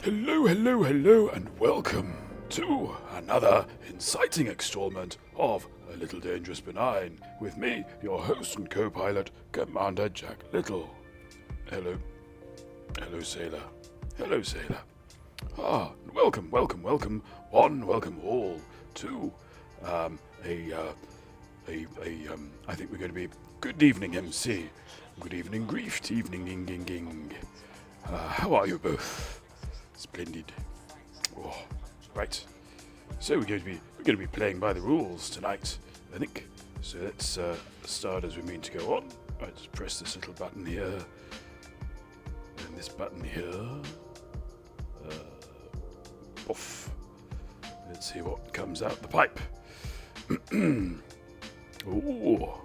Hello, hello, hello, and welcome to another inciting installment of A Little Dangerous Benign with me, your host and co-pilot, Commander Jack Little. Hello. Hello, sailor. Hello, sailor. Welcome, welcome, welcome, one, welcome all to, I think we're going to be good evening, MC. Good evening, Grief. Evening, ging, ging, ging. How are you both? Splendid. Oh, right. So we're going to be playing by the rules tonight, I think. So let's start as we mean to go on. Right, just press this little button here, and this button here. Off. Let's see what comes out the pipe. Oh,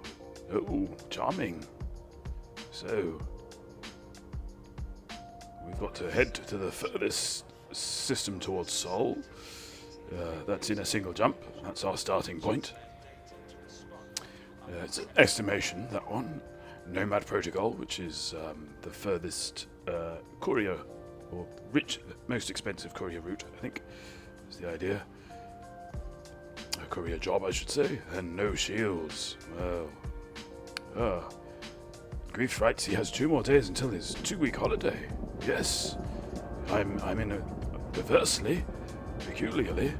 charming. So we've got to head to the furthest system towards Sol. That's in a single jump. That's our starting point. It's an estimation, that one. Nomad Protocol, which is the furthest courier, or most expensive courier route, I think, is the idea. A courier job, I should say. And no shields. Well, Grief writes he has 2 more days until his 2-week holiday. Yes, I'm in a peculiarly,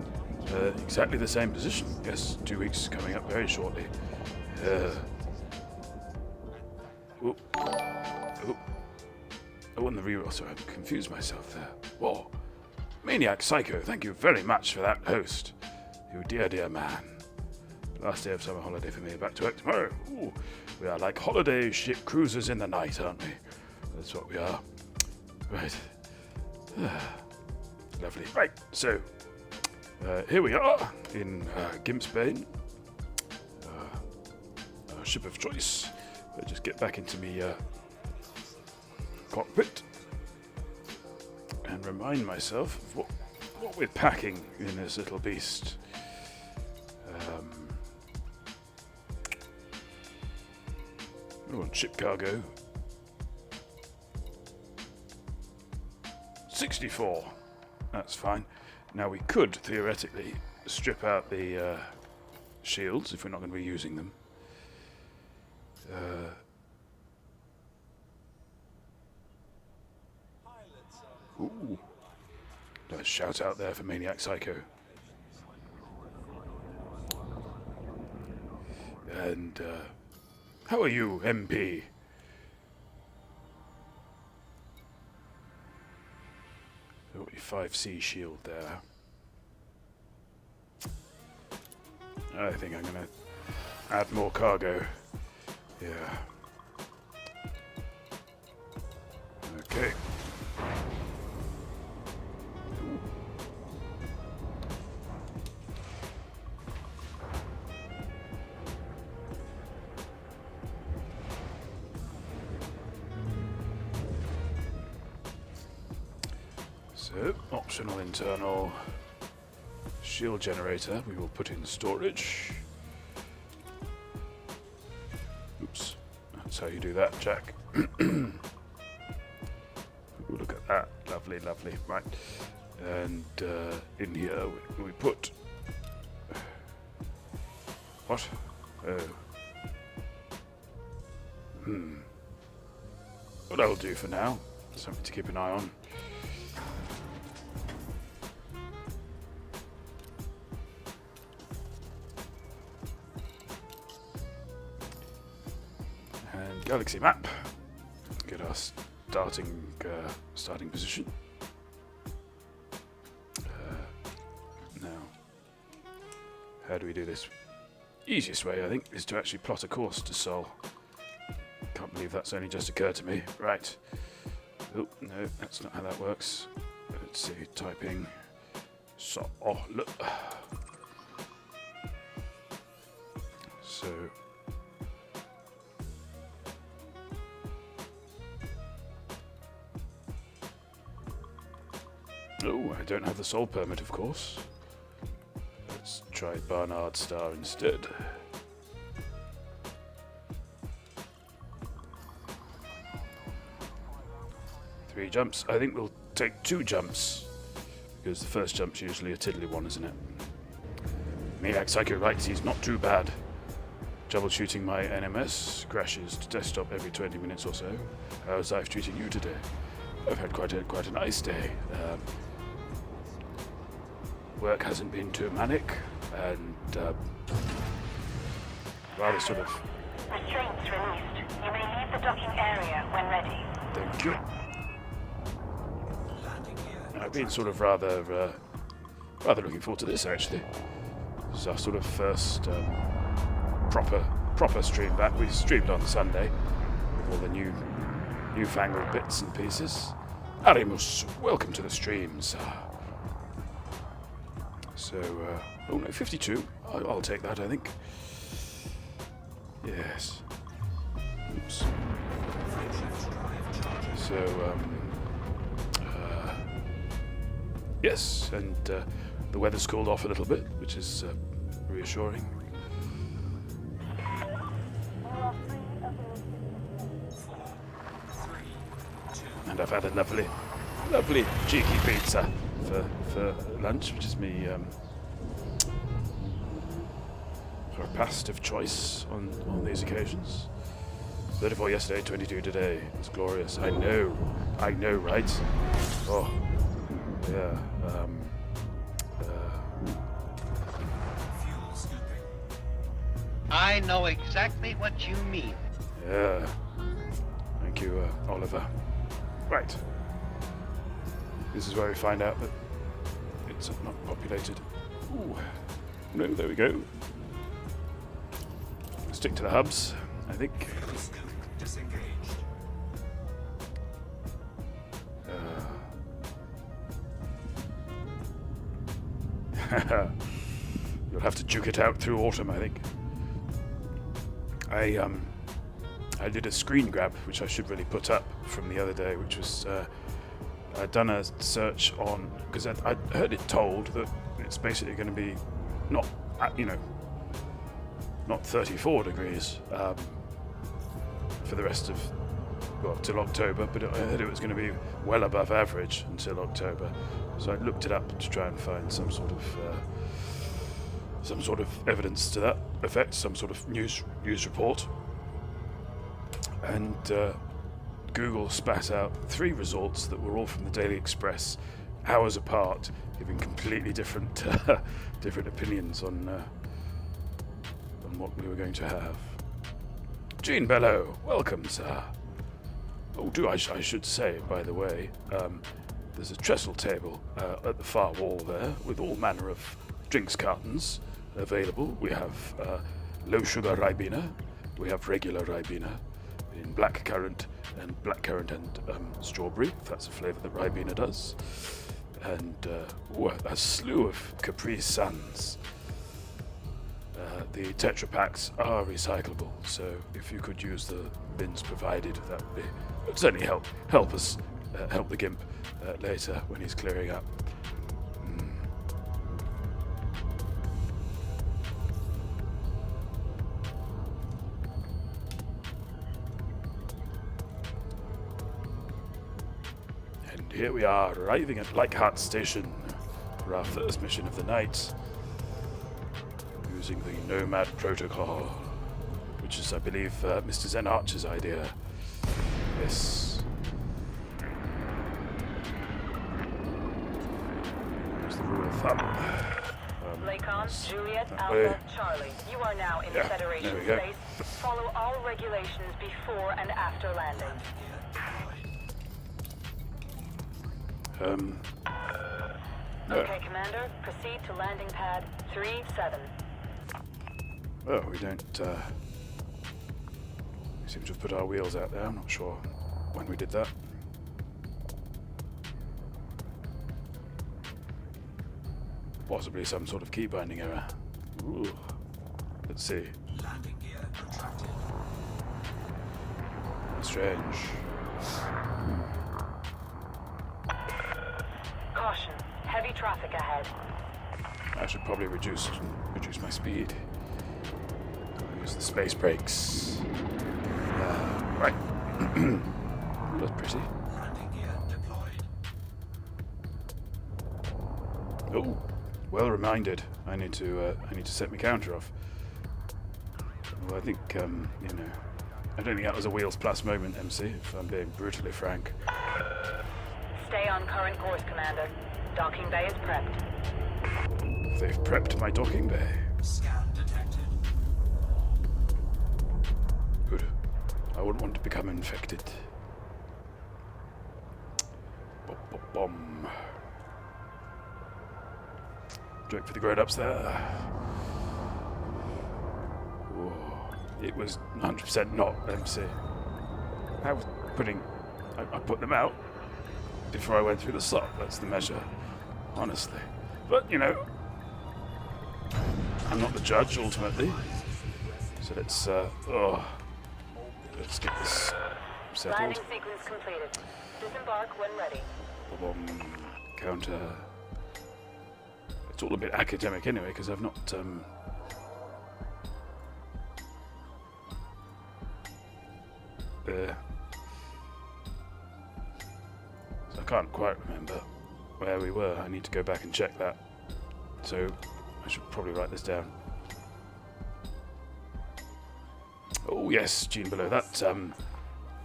exactly the same position. Yes, 2 weeks coming up very shortly. And the reroll. Sorry, I confused myself there. Whoa, Maniac Psycho, thank you very much for that host. You dear, dear man. Last day of summer holiday for me. Back to work tomorrow. Ooh, we are like holiday ship cruisers in the night, aren't we? That's what we are. Right. Lovely. Right, so here we are in Gimpsbane, our ship of choice. I'll just get back into me cockpit and remind myself of what we're packing in this little beast. Ship cargo. 64. That's fine. Now we could theoretically strip out the shields if we're not going to be using them. Ooh. Nice shout out there for Maniac Psycho. And how are you, MP? 5C shield there. I think I'm gonna add more cargo. Yeah. Okay. So, optional internal shield generator we will put in storage. Oops, that's how you do that, Jack. Ooh, look at that, lovely, lovely. Right, and in here we put... What? Oh. What I'll do for now, something to keep an eye on. Galaxy map. Get our starting position. Now, how do we do this? Easiest way, I think, is to actually plot a course to Sol. Can't believe that's only just occurred to me. Right. Oh no, that's not how that works. Let's see. Typing. So, look. So. Oh, I don't have the Sol permit, of course. Let's try Barnard Star instead. 3 jumps. I think we'll take 2 jumps because the first jump's usually a tiddly one, isn't it? Maniac Psycho writes he's not too bad. Troubleshooting my NMS, crashes to desktop every 20 minutes or so. How's life treating you today? I've had quite a nice day. Work hasn't been too manic, and rather sort of... Restraints released. You may leave the docking area when ready. Thank you. I've been sort of rather looking forward to this, actually. This is our sort of first proper stream back. We streamed on Sunday with all the newfangled bits and pieces. Arimus, welcome to the streams. So, oh no, 52. I'll take that, I think. Yes. Oops. So, yes, and the weather's cooled off a little bit, which is reassuring. And I've had a lovely cheeky pizza for lunch, which is me repast of choice on these occasions. 34 yesterday, 22 today. It's glorious. I know, right? Oh, yeah. I know exactly what you mean. Yeah. Thank you, Oliver. Right. This is where we find out that it's not populated. Ooh. No, there we go. Stick to the hubs, I think. You'll have to duke it out through autumn, I think. I did a screen grab, which I should really put up from the other day, which was I'd done a search on, because I heard it told that it's basically going to be not 34 degrees for the rest of, well, till October, but I heard it was going to be well above average until October. So I looked it up to try and find some sort of evidence to that effect, some sort of news report. And Google spat out 3 results that were all from the Daily Express, hours apart, giving completely different opinions on what we were going to have. Gene Bellow, welcome, sir. Oh, I should say, by the way, there's a trestle table at the far wall there with all manner of drinks cartons available. We have low sugar Ribena, we have regular Ribena in blackcurrant and strawberry, if that's a flavour that Ribena does, and a slew of Capri Suns. The Tetra Packs are recyclable, so if you could use the bins provided, that would certainly help us help the Gimp later when he's clearing up. And here we are, arriving at Leichhardt Station for our first mission of the night, using the Nomad Protocol, which is, I believe, Mr. Zen Archer's idea. Yes. Here's the rule of thumb. Lakon, Juliet, Alpha, Charlie. You are now in Federation space. Follow all regulations before and after landing. Okay, Commander. Proceed to landing pad 3-7. Well, we don't we seem to have put our wheels out there. I'm not sure when we did that. Possibly some sort of key binding error. Ooh. Let's see. Landing gear contracted. Strange. Caution. Heavy traffic ahead. I should probably reduce my speed. Use the space brakes. Right. That's pretty. Landing gear deployed. Oh, well reminded. I need to set my counter off. Well, I think you know, I don't think that was a Wheels Plus moment, MC. If I'm being brutally frank. Stay on current course, Commander. Docking bay is prepped. They've prepped my docking bay. Scan detected. Good. I wouldn't want to become infected. Bomb. Joke for the grown-ups there. Whoa. It was 100% not MC. I was I put them out before I went through the slot. That's the measure, honestly. But, you know, I'm not the judge, ultimately. So let's get this settled. Landing sequence completed. Disembark when ready. Bomb counter. It's all a bit academic anyway, because I've not so I can't quite remember where we were. I need to go back and check that. So I should probably write this down. Oh yes, Gene below that.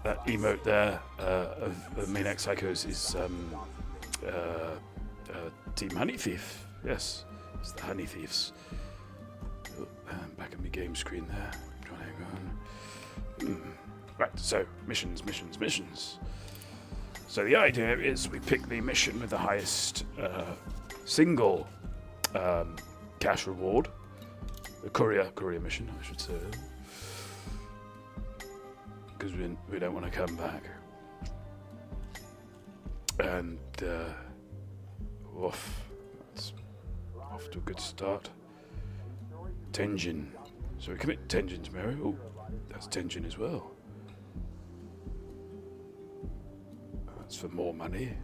That emote there of Maniac Psychos is Team Honey Thief. Yes, it's the Honey Thieves. Oh, back on my game screen there. Right, so missions. So the idea is we pick the mission with the highest single cash reward. The courier mission, I should say. Because we don't want to come back. And that's off to a good start. Tenjin. So we commit Tenjin to Mary. Oh, that's Tenjin as well. That's for more money.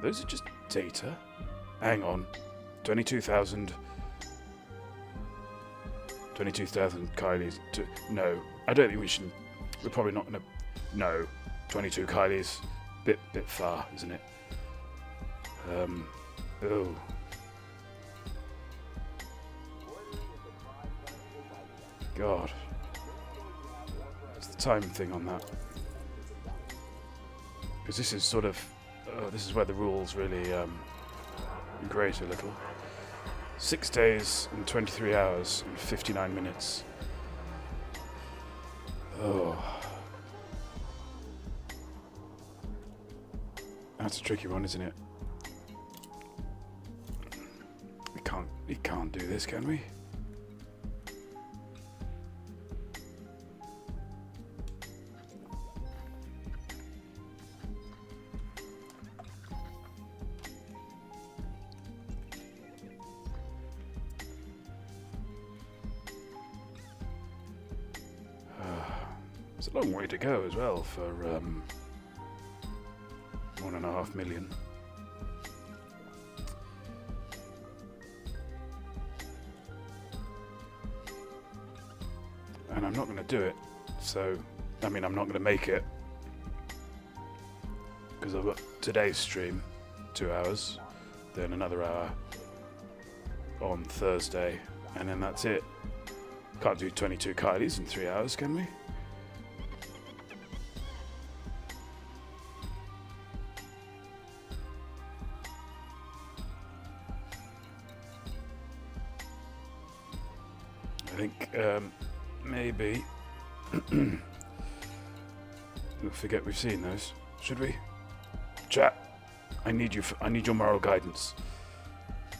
Those are just data. Hang on. 22,000 Kylies. No, I don't think we should. We're probably not going to. No, 22 Kylies. Bit far, isn't it? Oh. God. What's the time thing on that? Because this is sort of. This is where the rules really grate a little. 6 days and 23 hours and 59 minutes. Oh. That's a tricky one, isn't it? We can't do this, can we? It's a long way to go as well for 1.5 million. And I'm not going to do it. So, I mean, I'm not going to make it. Because I've got today's stream, 2 hours, then another hour on Thursday, and then that's it. Can't do 22 Kylies in 3 hours, can we? I think maybe we'll forget we've seen those. Should we? Chat, I need your moral guidance.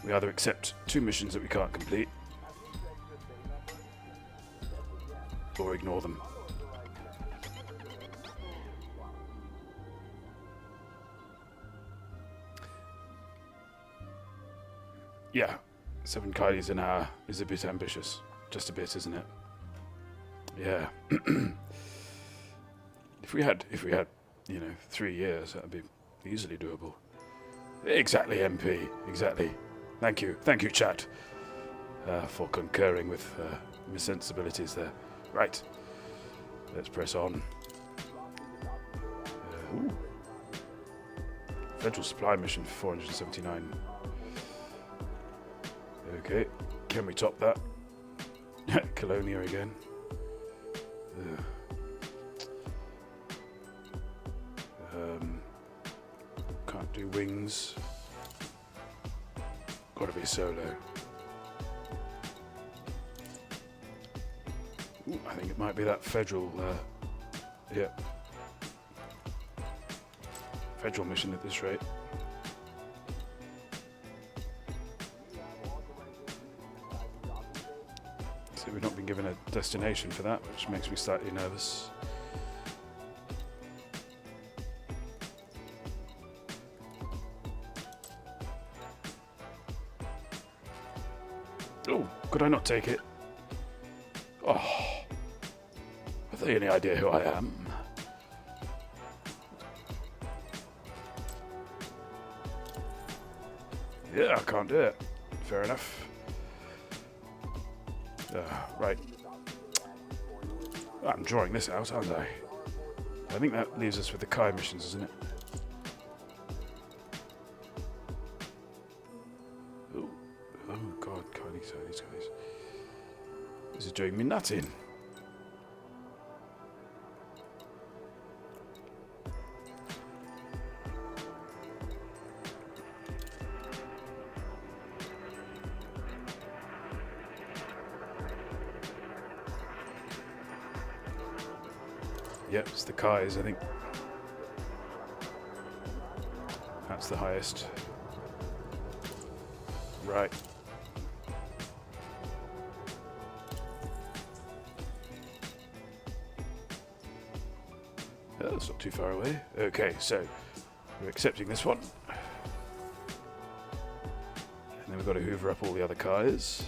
We either accept 2 missions that we can't complete, or ignore them. Yeah, 7 Kylies an hour is a bit ambitious. Just a bit, isn't it? Yeah. If we had, 3 years, that'd be easily doable. Exactly, MP. Exactly. Thank you, chat, for concurring with my sensibilities there. Right. Let's press on. Federal supply mission for 479. Okay, can we top that? Colonia again. Ugh. Can't do wings. Gotta be solo. Ooh, I think it might be that federal, yeah. Federal mission at this rate. So we've not been given a destination for that, which makes me slightly nervous. Oh, could I not take it? Oh, have they any idea who I am? Yeah, I can't do it. Fair enough. Right. I'm drawing this out, aren't I? I think that leaves us with the Kai missions, isn't it? Oh god, these guys. This is doing me nothing. Yep, it's the Kais, I think. That's the highest. Right. Oh, that's not too far away. Okay, so we're accepting this one. And then we've got to hoover up all the other Kais.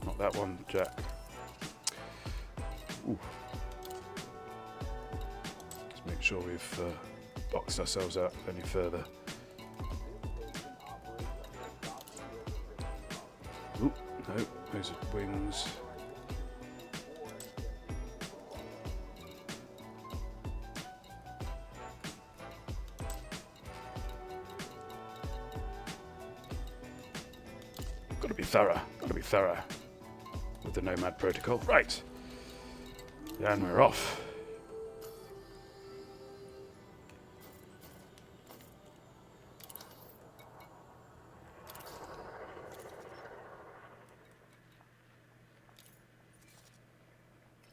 Not that one, Jack. Ooh. Let's make sure we've boxed ourselves out any further. Ooh, no, those are wings. Gotta be thorough with the Nomad protocol. Right. And we're off.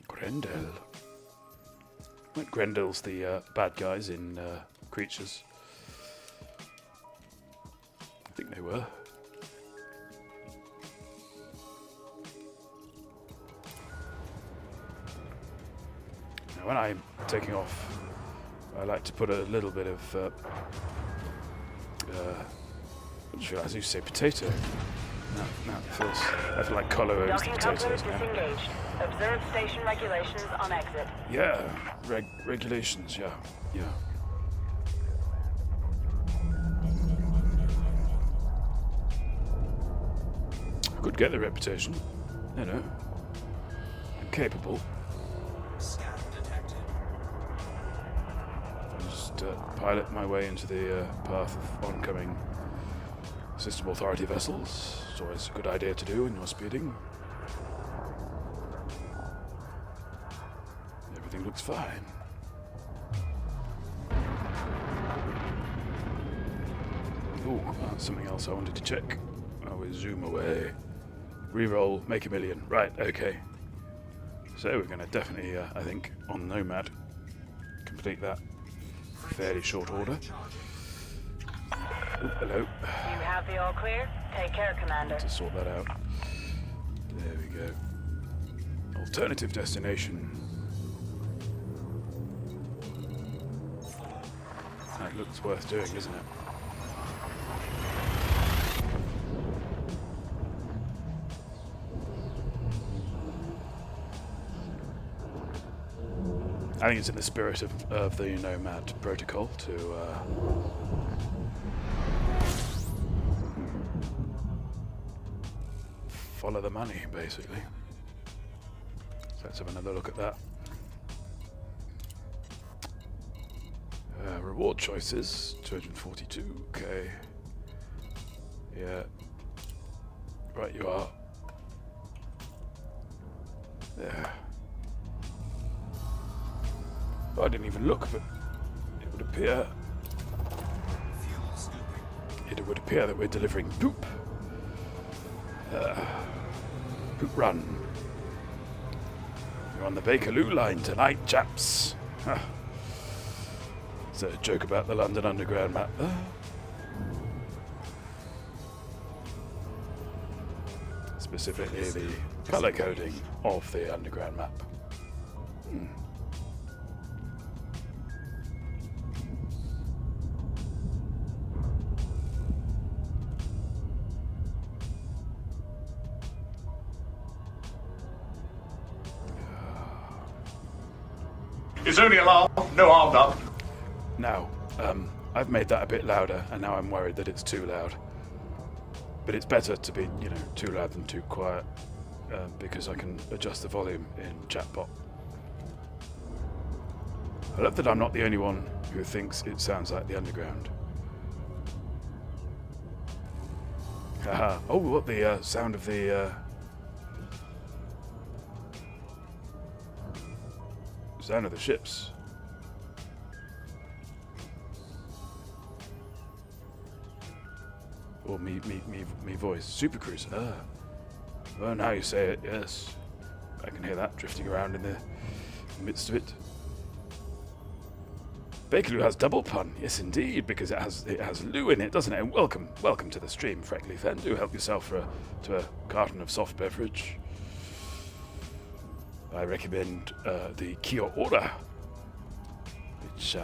Grendel. Grendel's the bad guys in Creatures. I think they were. When I'm taking off, I like to put a little bit of, what should I do? Say potato. No, I feel like Colo owns the Docking potatoes coupler now. disengaged. Observe station regulations on exit. Yeah, regulations, yeah. I could get the reputation, you know. I'm capable. Scan detected. Just pilot my way into the path of oncoming System Authority vessels. It's always a good idea to do when you're speeding. Everything looks fine. Ooh, something else I wanted to check. Oh, we zoom away. Reroll, make a million. Right, okay. So we're going to definitely, I think, on Nomad, complete that fairly short order. Ooh, hello. You have the all clear. Take care, Commander. To sort that out. There we go. Alternative destination. That looks worth doing, isn't it? I think it's in the spirit of the Nomad protocol to follow the money, basically. So let's have another look at that. reward choices, 242, okay. Yeah. Right, you are. There. Oh, I didn't even look, but it would appear... It would appear that we're delivering poop. Poop run. You're on the Bakerloo line tonight, chaps. It's a joke about the London Underground map. Specifically the colour coding of the Underground map. It's only a laugh, no harm done. Now, I've made that a bit louder, and now I'm worried that it's too loud. But it's better to be, too loud than too quiet, because I can adjust the volume in chatbot. I love that I'm not the only one who thinks it sounds like the Underground. Haha. Oh, what the sound of the sound of the ships. Or me voice. Super Cruise. Well, now you say it, yes. I can hear that drifting around in the midst of it. Bakerloo has double pun. Yes, indeed, because it has Lou in it, doesn't it? And welcome to the stream, Freckly Fen. Do help yourself to a carton of soft beverage. I recommend the Kia Ora, which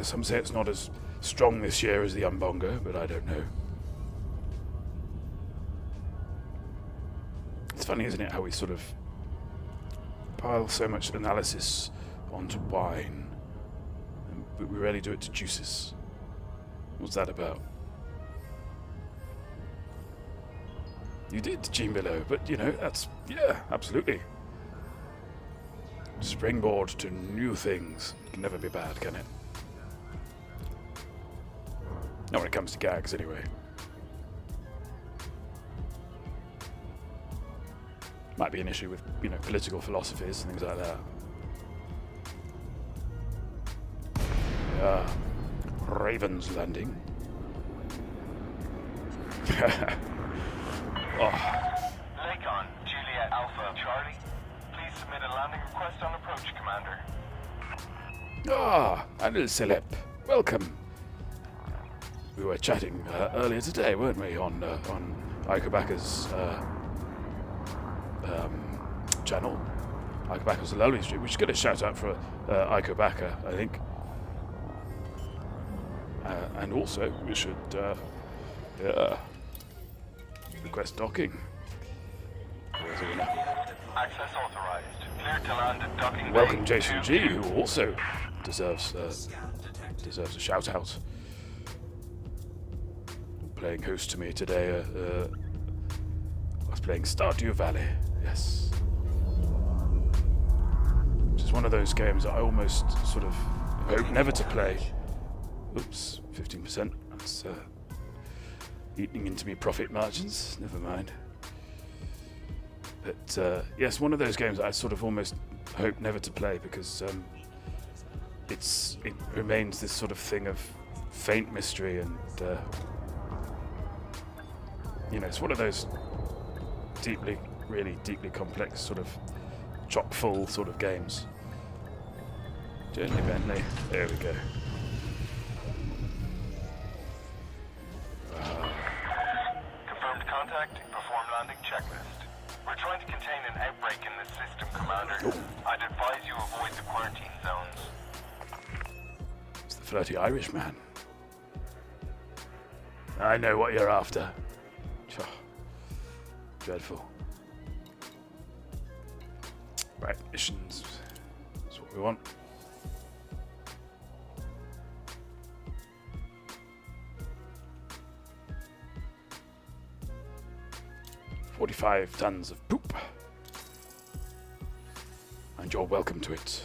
some say it's not as strong this year as the Umbongo, but I don't know. It's funny, isn't it, how we sort of pile so much analysis onto wine, but we rarely do it to juices. What's that about? You did, Gene Below, but that's, yeah, absolutely. Springboard to new things. Can never be bad, can it? Not when it comes to gags, anyway. Might be an issue with, political philosophies and things like that. Yeah. Raven's Landing. Lakon, Juliet Alpha, Charlie. Please submit a landing request on approach, Commander. Anil Celeb. Welcome. We were chatting earlier today, weren't we, on Ikobaka's channel. Ikobaka's a lovely stream. We should get a shout out for Ikobaka, I think. And also, we should request docking. Access authorized. Clear to land at docking. Welcome, Jason G, who also deserves a shout out. Playing host to me today. I was playing Stardew Valley. Yes. Which is one of those games that I almost sort of hope never to play. Oops, 15%. That's eating into me profit margins. Never mind. But yes, one of those games that I sort of almost hope never to play because it remains this sort of thing of faint mystery and it's one of those really deeply complex sort of chock full sort of games. Gently Bentley. There we go. Confirmed contact. Perform landing checklist. We're trying to contain an outbreak in this system, Commander. I'd advise you avoid the quarantine zones. It's the flirty Irish man. I know what you're after. Oh, dreadful. Right, missions. That's what we want. "45 tons of poop. And you're welcome to it."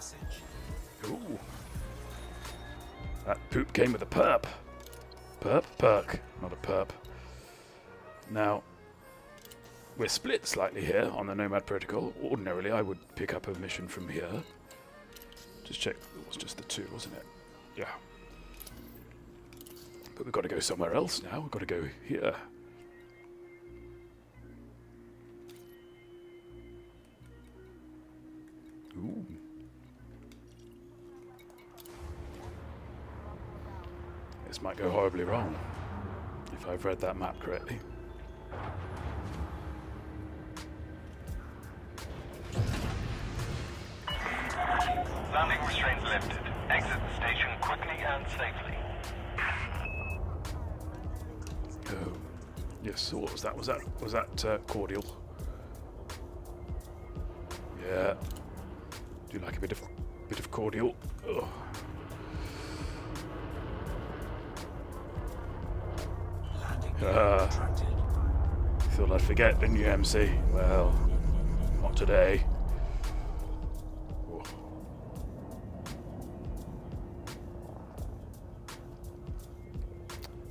passage. Ooh. That poop came with a perp. Perk, not a perp. Now, we're split slightly here on the Nomad Protocol. Ordinarily, I would pick up a mission from here. Just check, it was just the two, wasn't it? Yeah. But we've got to go somewhere else now. We've got to go here. Ooh. This might go horribly wrong, if I've read that map correctly. Landing restraints lifted. Exit the station quickly and safely. Oh, yes. So what was that? Was that cordial? Yeah. Do you like a bit of cordial? Oh. Thought I'd forget, didn't you, MC? Well, not today. Oh.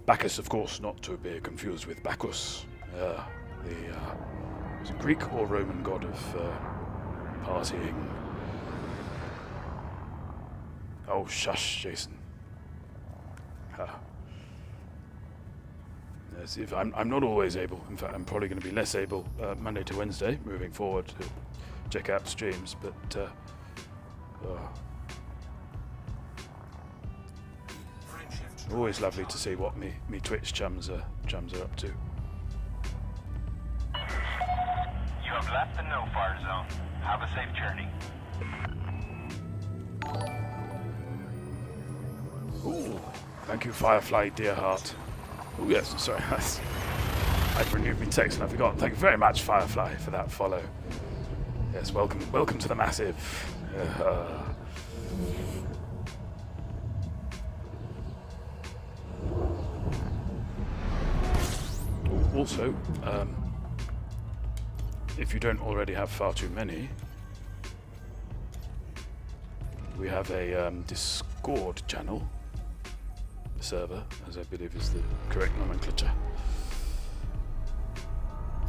Bacchus, of course, not to be confused with Bacchus, was a Greek or Roman god of partying. Oh, shush, Jason. Yes, if I'm not always able. In fact, I'm probably going to be less able Monday to Wednesday, moving forward, to check out streams. But always lovely to see what me Twitch chums are up to. You have left the no-fire zone. Have a safe journey. Ooh, thank you, Firefly, dear heart. Oh yes, sorry, I've renewed my text and I forgot. Thank you very much, Firefly, for that follow. Yes, welcome to the massive. Also, if you don't already have far too many, we have a Discord channel. Server, as I believe is the correct nomenclature.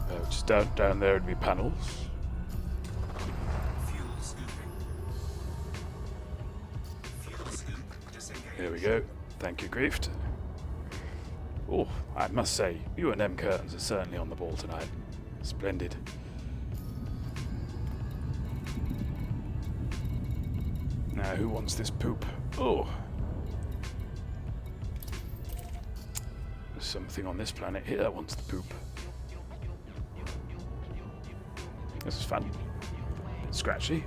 Which is down there would be panels. Fuel scooping. Fuel scoop disengaged. Here we go. Thank you, Grieft. Oh, I must say, you and M Curtains are certainly on the ball tonight. Splendid. Now, who wants this poop? Oh. Something on this planet here wants the poop. This is fun. Scratchy.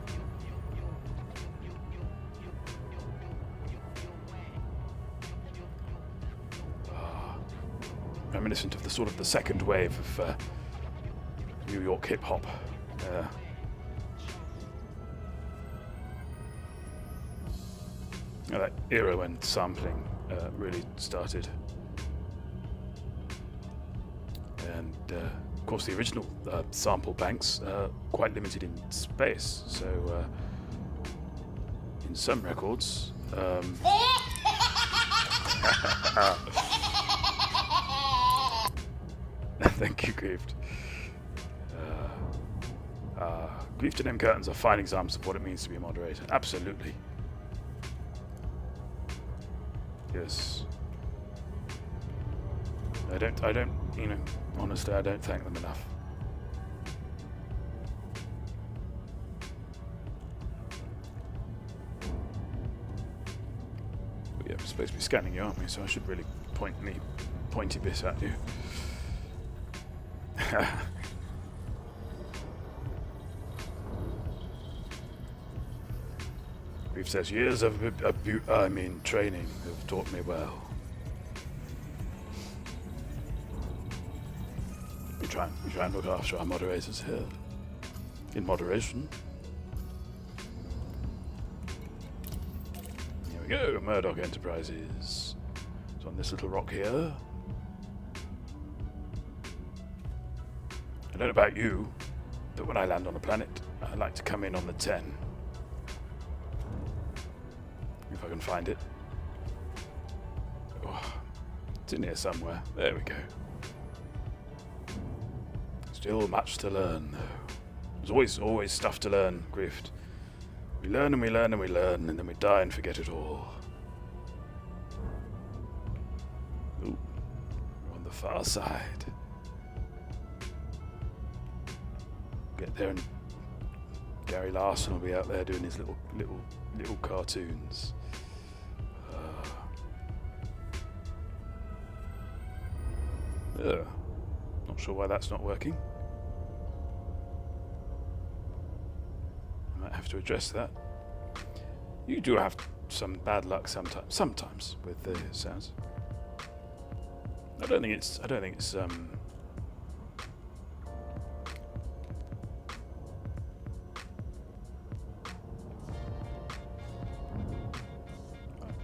Reminiscent of the sort of the second wave of New York hip hop. That era when sampling really started. And of course, the original sample banks are quite limited in space. So, in some records, thank you, Grieft. Grieft and M Curtains are fine examples of what it means to be a moderator. Absolutely. Yes. I don't, honestly, I don't thank them enough. But yeah, we're supposed to be scanning you, aren't we? So I should really point me pointy bit at you. Grief says years of training have taught me well. We try and look after our moderators here. In moderation. Here we go, Murdoch Enterprises. It's on this little rock here. I don't know about you, but when I land on a planet, I like to come in on the 10. I can find it. Oh, it's in here somewhere. There we go. Still much to learn, though. There's always stuff to learn, Grift. We learn and we learn and we learn, and then we die and forget it all. Ooh, we're on the far side. Get there and Gary Larson will be out there doing his little cartoons. Not sure why that's not working. I might have to address that. You do have some bad luck sometimes with the sounds. I don't think it's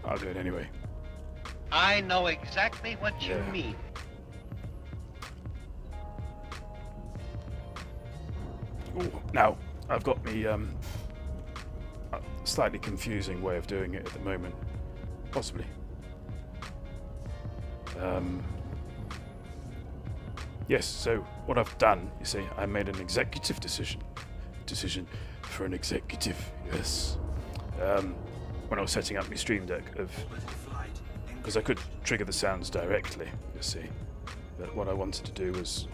I'll do it anyway. I know exactly what you Yeah. mean. Ooh, now, I've got me a slightly confusing way of doing it at the moment. Possibly. Yes, so what I've done, you see, I made an executive decision. Decision for an executive, yes. When I was setting up my stream deck because I could trigger the sounds directly, you see. But what I wanted to do was,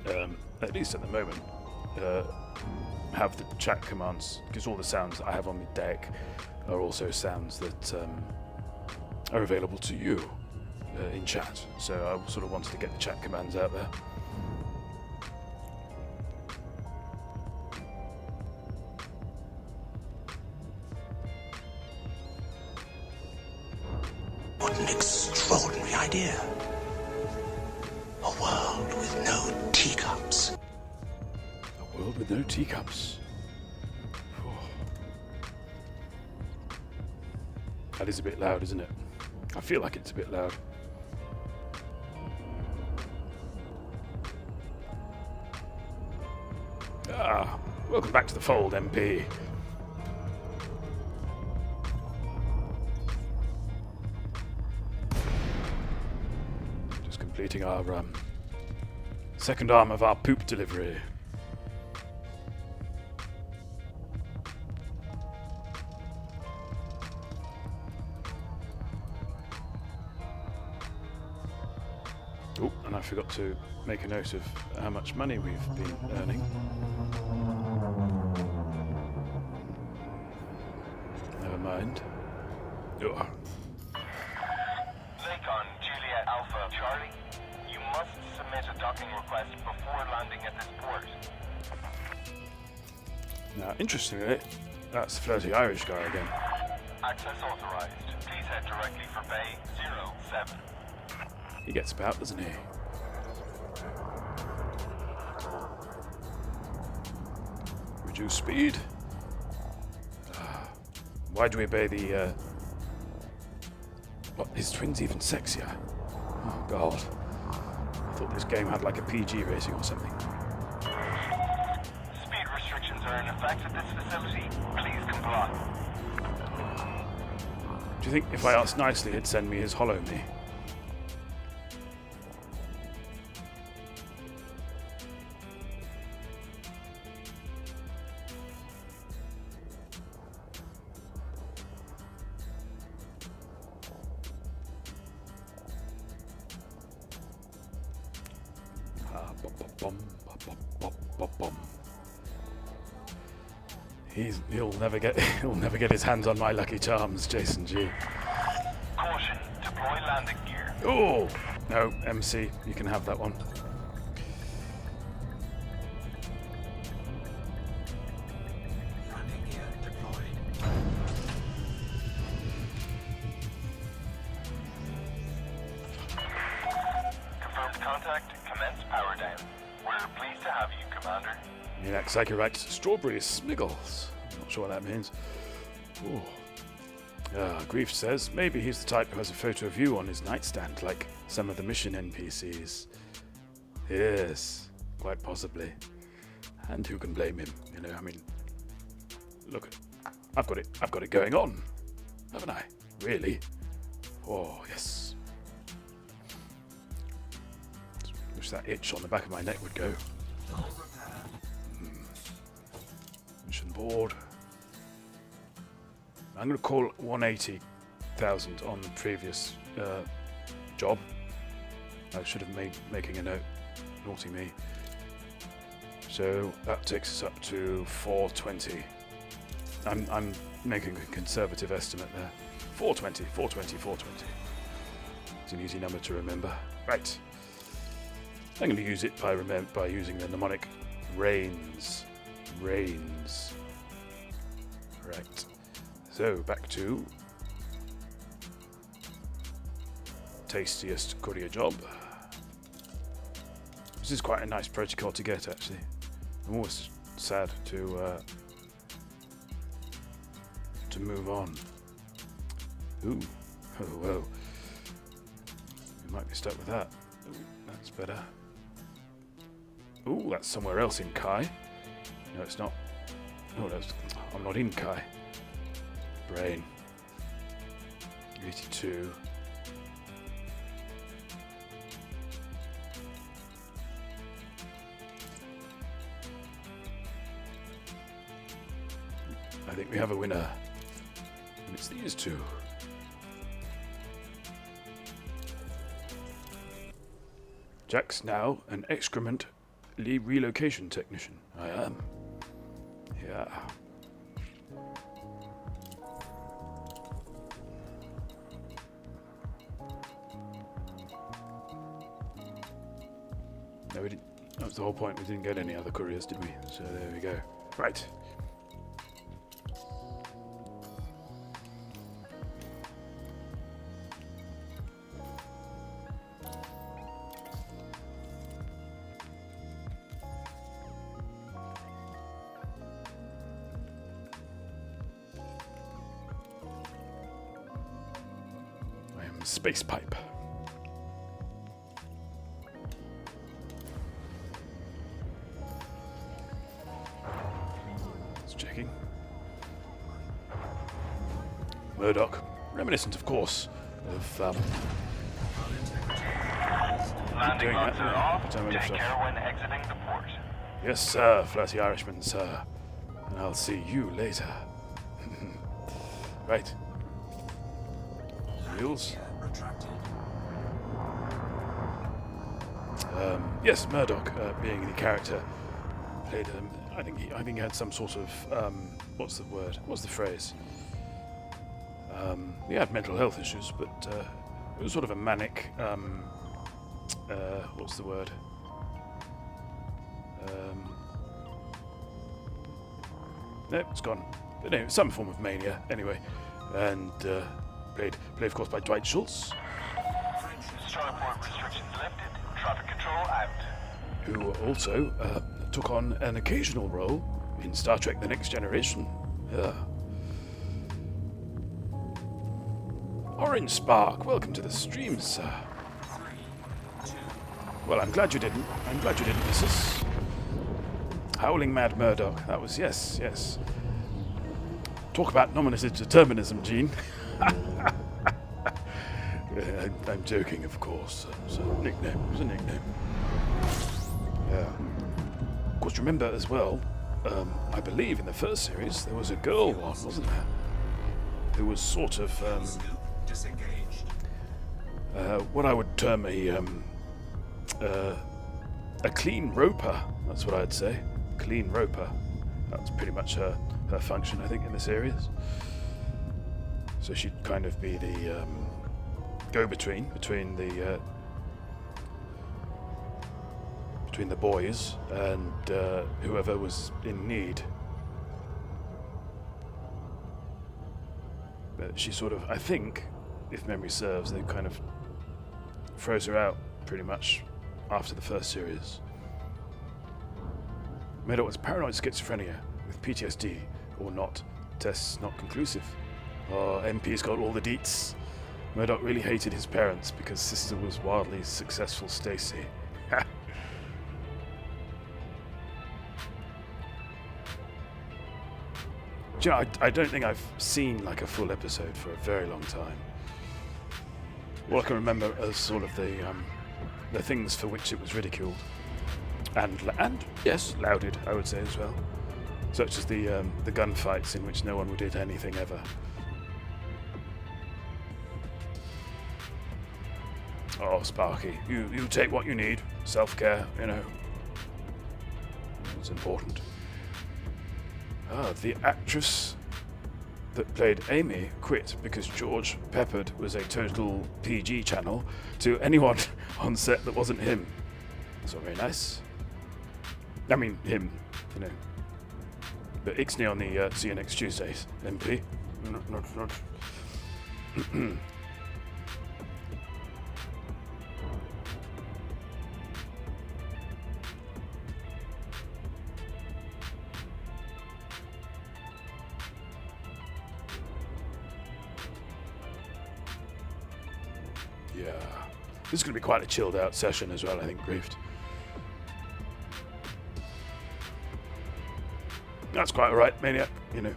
at least at the moment, have the chat commands, because all the sounds that I have on my deck are also sounds that are available to you in chat. So I sort of wanted to get the chat commands out there. What an extraordinary idea. A world with no teacups. A world with no teacups. Oh. That is a bit loud, isn't it? I feel like it's a bit loud. Ah, welcome back to the fold, MP. Just completing our second arm of our poop delivery. Oh, and I forgot to make a note of how much money we've been earning. Never mind. Oh. Lakon, Juliet Alpha, Charlie, you must submit a docking request before landing at this port. Now, interestingly, that's the flirty Irish guy again. Access authorized. Please head directly for Bay 07. He gets about, doesn't he? Reduce speed. Why do we obey the, What, his twin's even sexier? Oh, God. I thought this game had like a PG rating or something. Speed restrictions are in effect at this facility. Please comply. Do you think if I asked nicely, he'd send me his hollow me? He'll never get his hands on my lucky charms, Jason G. Caution, deploy landing gear. Oh no, MC, you can have that one. Landing gear deployed. Confirmed contact, commence power down. We're pleased to have you, Commander. Enoch Psyche writes strawberry smiggles. Not sure what that means. Ooh. Grief says maybe he's the type who has a photo of you on his nightstand, like some of the mission NPCs. Yes, quite possibly. And who can blame him? You know, I mean, look, I've got it going on. Haven't I? Really? Oh, yes. Wish that itch on the back of my neck would go. Mission board. I'm going to call 180,000 on the previous job. I should have made making a note. Naughty me. So that takes us up to 420. I'm making a conservative estimate there. 420, 420, 420. It's an easy number to remember. Right. I'm going to use it by using the mnemonic rains. Rains. Right. So back to tastiest courier job. This is quite a nice protocol to get, actually. I'm always sad to move on. Ooh, oh whoa. We might be stuck with that. Ooh, that's better. Ooh, that's somewhere else in Kai. No, it's not. No, I'm not in Kai. Brain. 82. I think we have a winner. And it's these two. Jack's now an excrement relocation technician. I am. Yeah. No, we didn't. That was the whole point. We didn't get any other couriers, did we? So there we go. Right. Space pipe. Just checking. Murdoch, reminiscent, of course, of Landing lots are off. Time I Take left off. care when exiting the port. Yes, sir, flirty Irishman, sir. And I'll see you later. Right. Wheels. Yes, Murdoch, being the character, played. I think he had some sort of what's the word? What's the phrase? He had mental health issues, but it was sort of a manic. What's the word? No, it's gone. But anyway, some form of mania. Anyway, and played of course by Dwight Schultz, Starport restrictions lifted. Traffic control out. who also took on an occasional role in Star Trek: The Next Generation. Orange Spark, welcome to the stream, sir. Well, I'm glad you didn't miss us. Howling Mad Murdoch. That was yes. Talk about nominative determinism, Gene. I'm joking, of course. It was a nickname. Yeah. Of course, remember as well, I believe in the first series there was a girl one, wasn't there? Who was sort of what I would term a clean roper. That's what I'd say. Clean roper. That's pretty much her function, I think, in the series. So she'd kind of be the go-between between the boys and whoever was in need. But she sort of, I think, if memory serves, they kind of froze her out pretty much after the first series. Murdoch was paranoid schizophrenia with PTSD or not. Tests not conclusive. Oh, MP's got all the deets. Murdoch really hated his parents because sister was wildly successful Stacy. Do you know, I don't think I've seen like a full episode for a very long time. All I can remember are sort of the things for which it was ridiculed, and yes, lauded, I would say as well, such as the gunfights in which no one would hit anything ever. Oh, Sparky, you take what you need. Self-care, you know. It's important. The actress that played Amy quit because George Peppard was a total PG channel to anyone on set that wasn't him. That's not very nice. I mean, him, you know. But Ixnay on the See You Next Tuesday, MP. Not. Yeah. This is going to be quite a chilled out session as well, I think, Griefed. That's quite alright, Maniac, you know.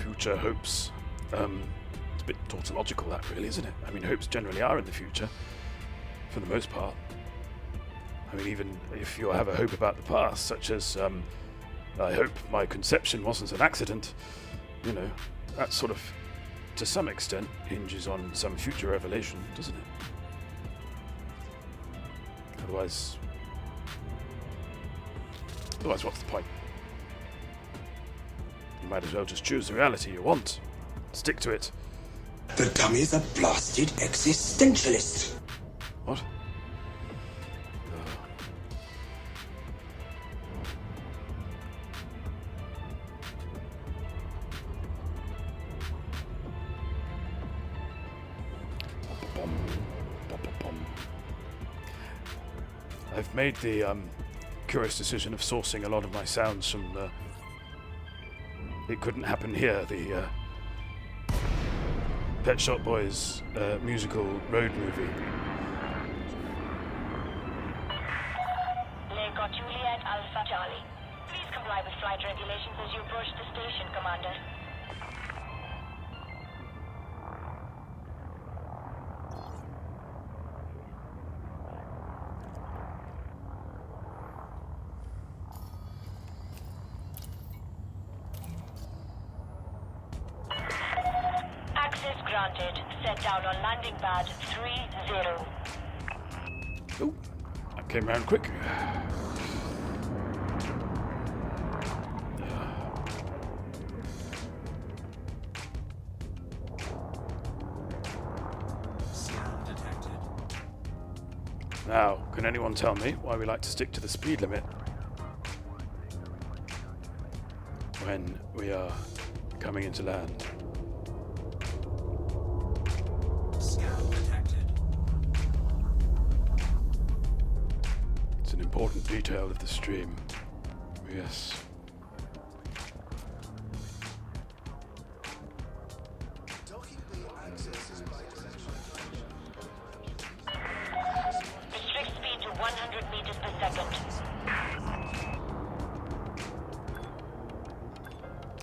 Future hopes. It's a bit tautological, that really, isn't it? I mean, hopes generally are in the future, for the most part. I mean, even if you have a hope about the past, such as, I hope my conception wasn't an accident, you know, that sort of, to some extent, hinges on some future revelation, doesn't it? Otherwise, what's the point? You might as well just choose the reality you want. Stick to it. The dummy's a blasted existentialist. What? I've made the curious decision of sourcing a lot of my sounds from It Couldn't Happen Here, the Pet Shop Boys musical road movie. Lake Juliet Alpha Charlie. Please comply with flight regulations as you approach the station, Commander. Access granted. Set down on landing pad 30. Oh, that came round quick. Now, can anyone tell me why we like to stick to the speed limit when we are coming into land? It's an important detail of the stream. Yes. Restrict speed to 100 meters per second.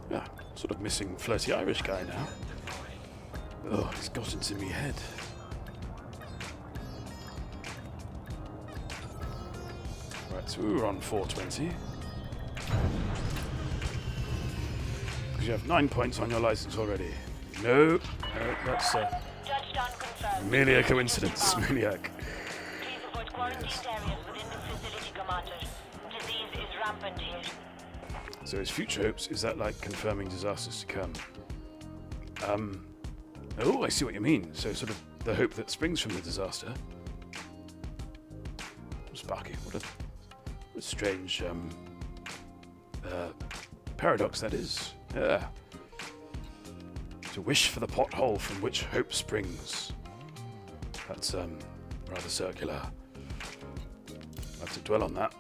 Yeah, sort of missing flirty Irish guy now. Oh, he's got into me head. Right, so we were on 420. Because you have 9 points on your license already. No, that's Touchdown confirmed. merely a coincidence, Maniac. Please avoid quarantined areas within the facility, Commander. Disease is rampant here. So his future hopes, is that like confirming disasters to come? Oh, I see what you mean. So sort of the hope that springs from the disaster. Sparky, what a strange paradox that is. Yeah. To wish for the pothole from which hope springs. That's rather circular. I have to dwell on that.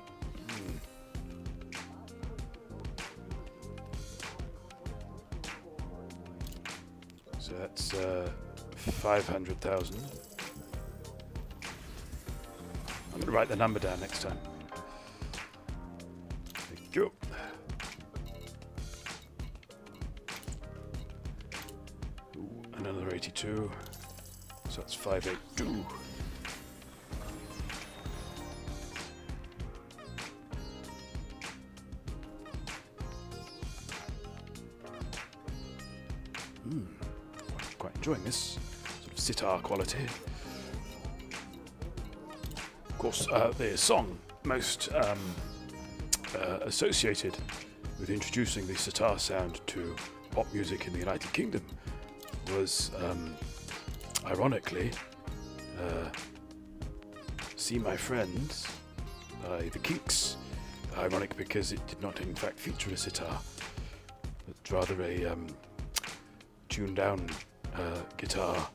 So that's 500,000. I'm going to write the number down next time. Thank you. Ooh, another 82. So that's 582. Quite enjoying this sort of sitar quality. Of course, the song most associated with introducing the sitar sound to pop music in the United Kingdom was, ironically, See My Friends by The Kinks. Ironic because it did not in fact feature a sitar, but rather a tuned down guitar.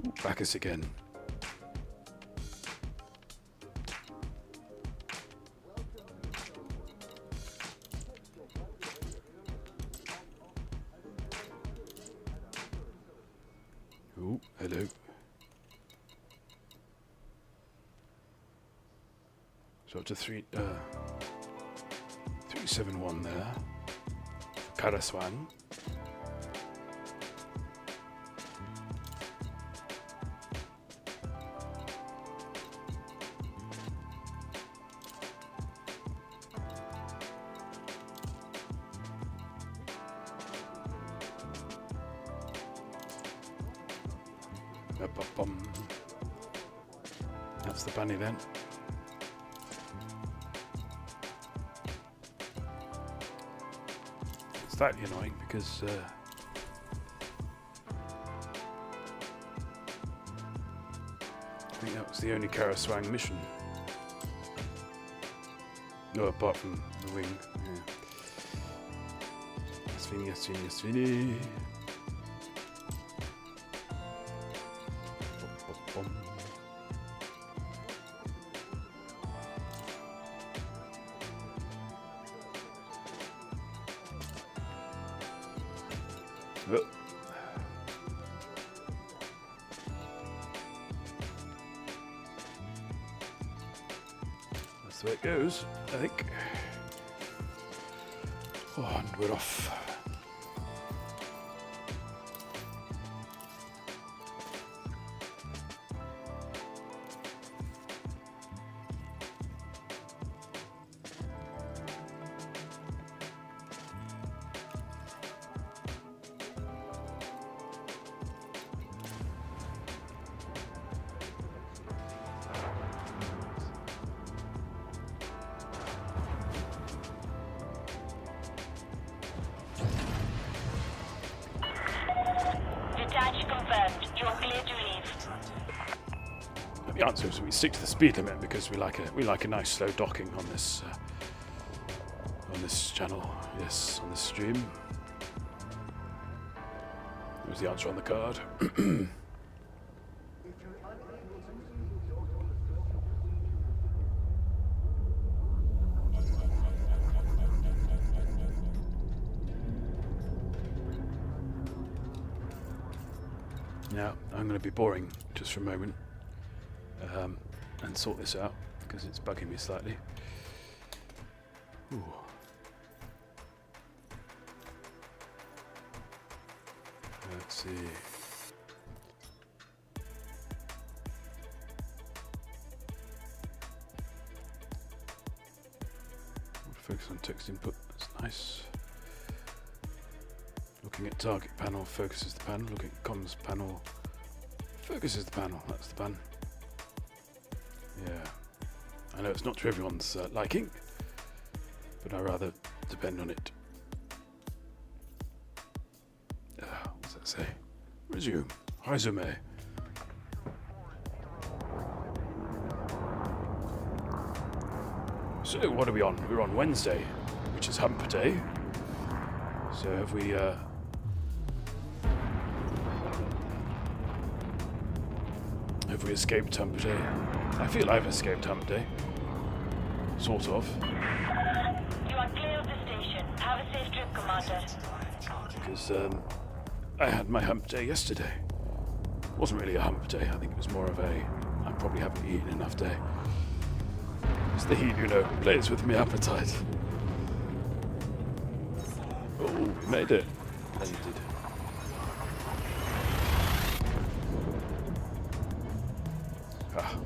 Ooh, Bacchus again. Ooh, hello. So up to 371 there. Karaswan. That's the bunny then. It's slightly annoying because I think that was the only Karaswang mission. No, apart from the wing. Yeah. Svini. Oh. That's the way it goes, I think. Oh, and we're off. The answer is we stick to the speed limit because we like a nice slow docking on this channel. Yes, on this stream. There's the answer on the card. Now I'm going to be boring just for a moment. And sort this out because it's bugging me slightly. Ooh. Let's see. Focus on text input. That's nice. Looking at target panel focuses the panel. Looking at comms panel focuses the panel. That's the button. Yeah, I know it's not to everyone's liking, but I rather depend on it. What does that say? Resume. Resume. So what are we on? We're on Wednesday, which is Hump Day. So have we escaped Hump Day? I feel I've escaped Hump Day. Sort of. You are clear of the station. Have a safe trip, Commander. Because I had my hump day yesterday. It wasn't really a hump day. I think it was more of a I probably haven't eaten enough day. It's the heat, you know, plays with my appetite. Oh, we made it. Yeah, you did. Ah.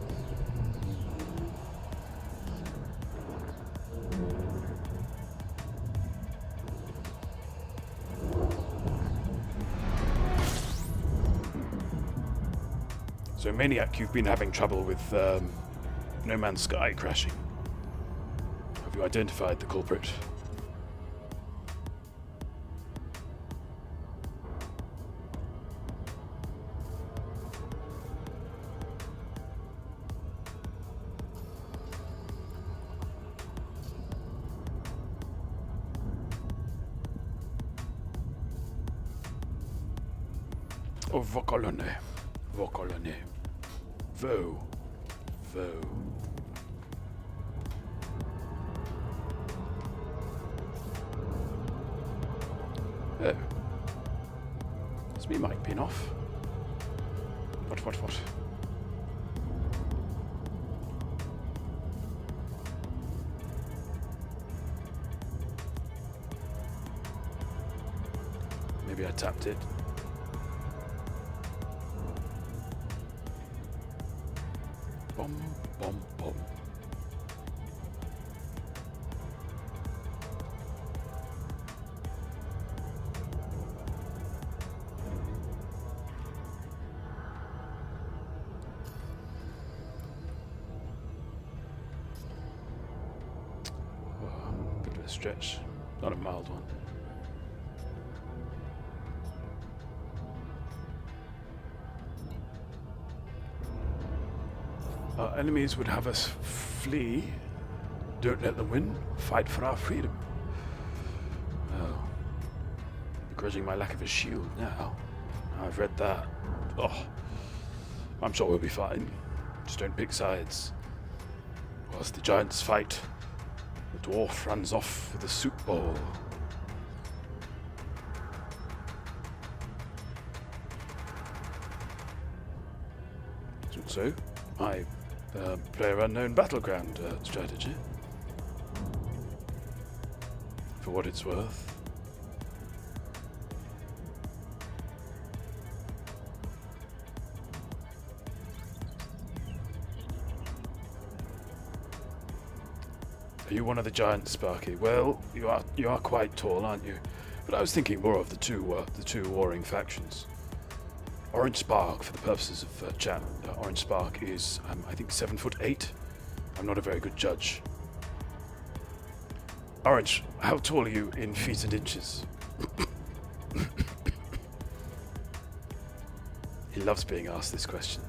So, Maniac, you've been having trouble with No Man's Sky crashing. Have you identified the culprit? Oh, Vokolone. Vokolone. Vo. Oh. Is me mic pin off? What? Maybe I tapped it. Bom, bom, bom. Bit of a stretch, not a mild one. Our enemies would have us flee. Don't let them win. Fight for our freedom. Oh. Begrudging my lack of a shield now. I've read that. Oh. I'm sure we'll be fine. Just don't pick sides. Whilst the giants fight, the dwarf runs off with a soup bowl. It's also my PlayerUnknown Battleground strategy. For what it's worth. Are you one of the giants, Sparky? Well, you are quite tall, aren't you? But I was thinking more of the two warring factions. Orange Spark, for the purposes of chat, Orange Spark is, I think, 7'8". I'm not a very good judge. Orange, how tall are you in feet and inches? He loves being asked this question.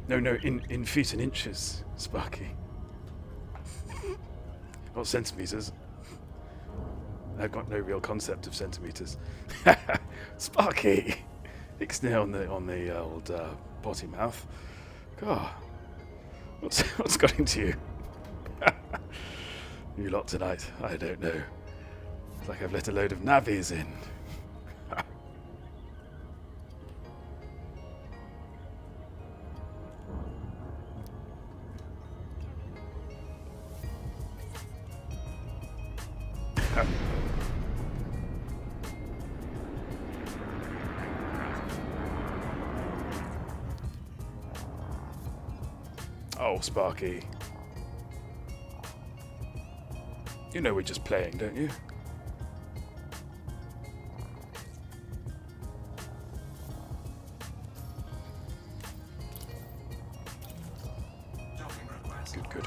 No, in feet and inches, Sparky. Not centimeters. I've got no real concept of centimeters. Sparky! Ixnay on the old potty mouth. God, what's got into you? You lot tonight, I don't know. It's like I've let a load of navvies in. Oh, Sparky. You know we're just playing, don't you? Good.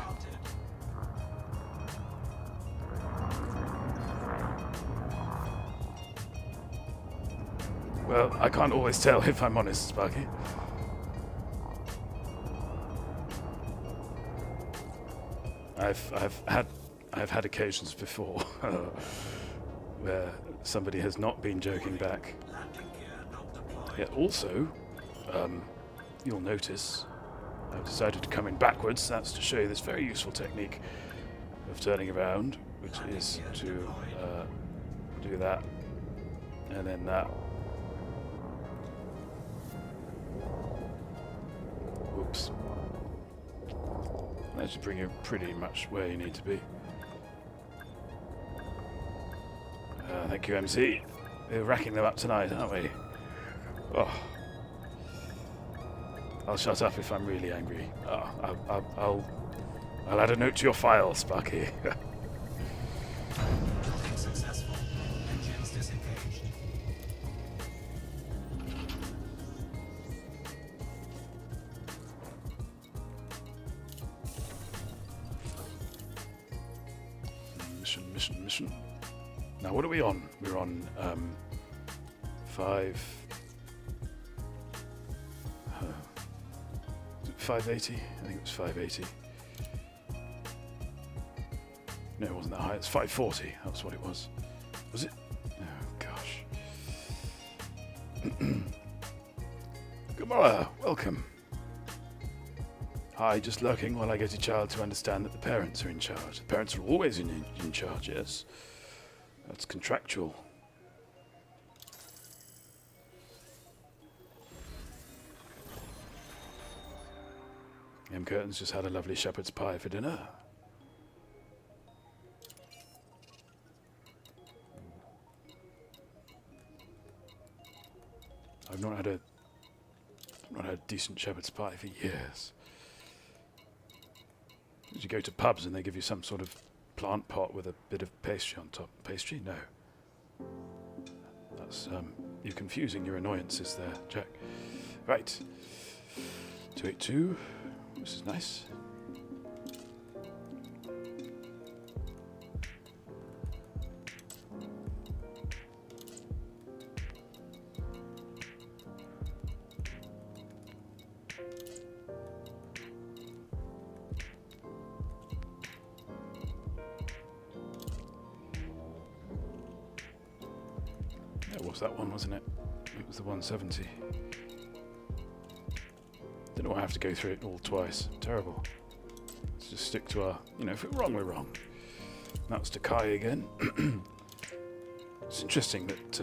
Well, I can't always tell if I'm honest, Sparky. I've had occasions before where somebody has not been joking back. Yet also, you'll notice I've decided to come in backwards. That's to show you this very useful technique of turning around which is to do that, and then that. Whoops. That should bring you pretty much where you need to be. Thank you, MC. We're racking them up tonight, aren't we? Oh. I'll shut up if I'm really angry. I'll add a note to your file, Sparky. Successful. Engines disengaged. Mission. Now, what are we on? We're on 580? I think it was 580. No, it wasn't that high. It's 540. That's what it was. Was it? Oh, gosh. Gamora, welcome. Hi, just lurking while I get a child to understand that the parents are in charge. The parents are always in charge, yes. That's contractual. M. Curtin's just had a lovely shepherd's pie for dinner. I've not had a decent shepherd's pie for years. You go to pubs and they give you some sort of plant pot with a bit of pastry on top. Pastry? No. That's, you're confusing your annoyances there, Jack. Right. 282. This is nice. It was that one, wasn't it? It was the 170. Don't know why I have to go through it all twice. Terrible. Let's just stick to our... if we're wrong, we're wrong. That's to Kai again. It's interesting that...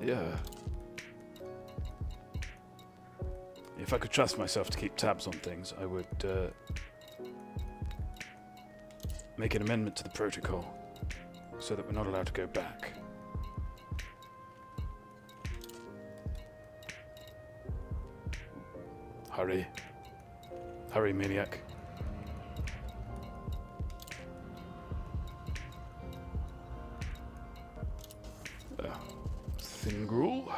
yeah. If I could trust myself to keep tabs on things, I would make an amendment to the protocol so that we're not allowed to go back. Hurry. Hurry, maniac. Thin gruel.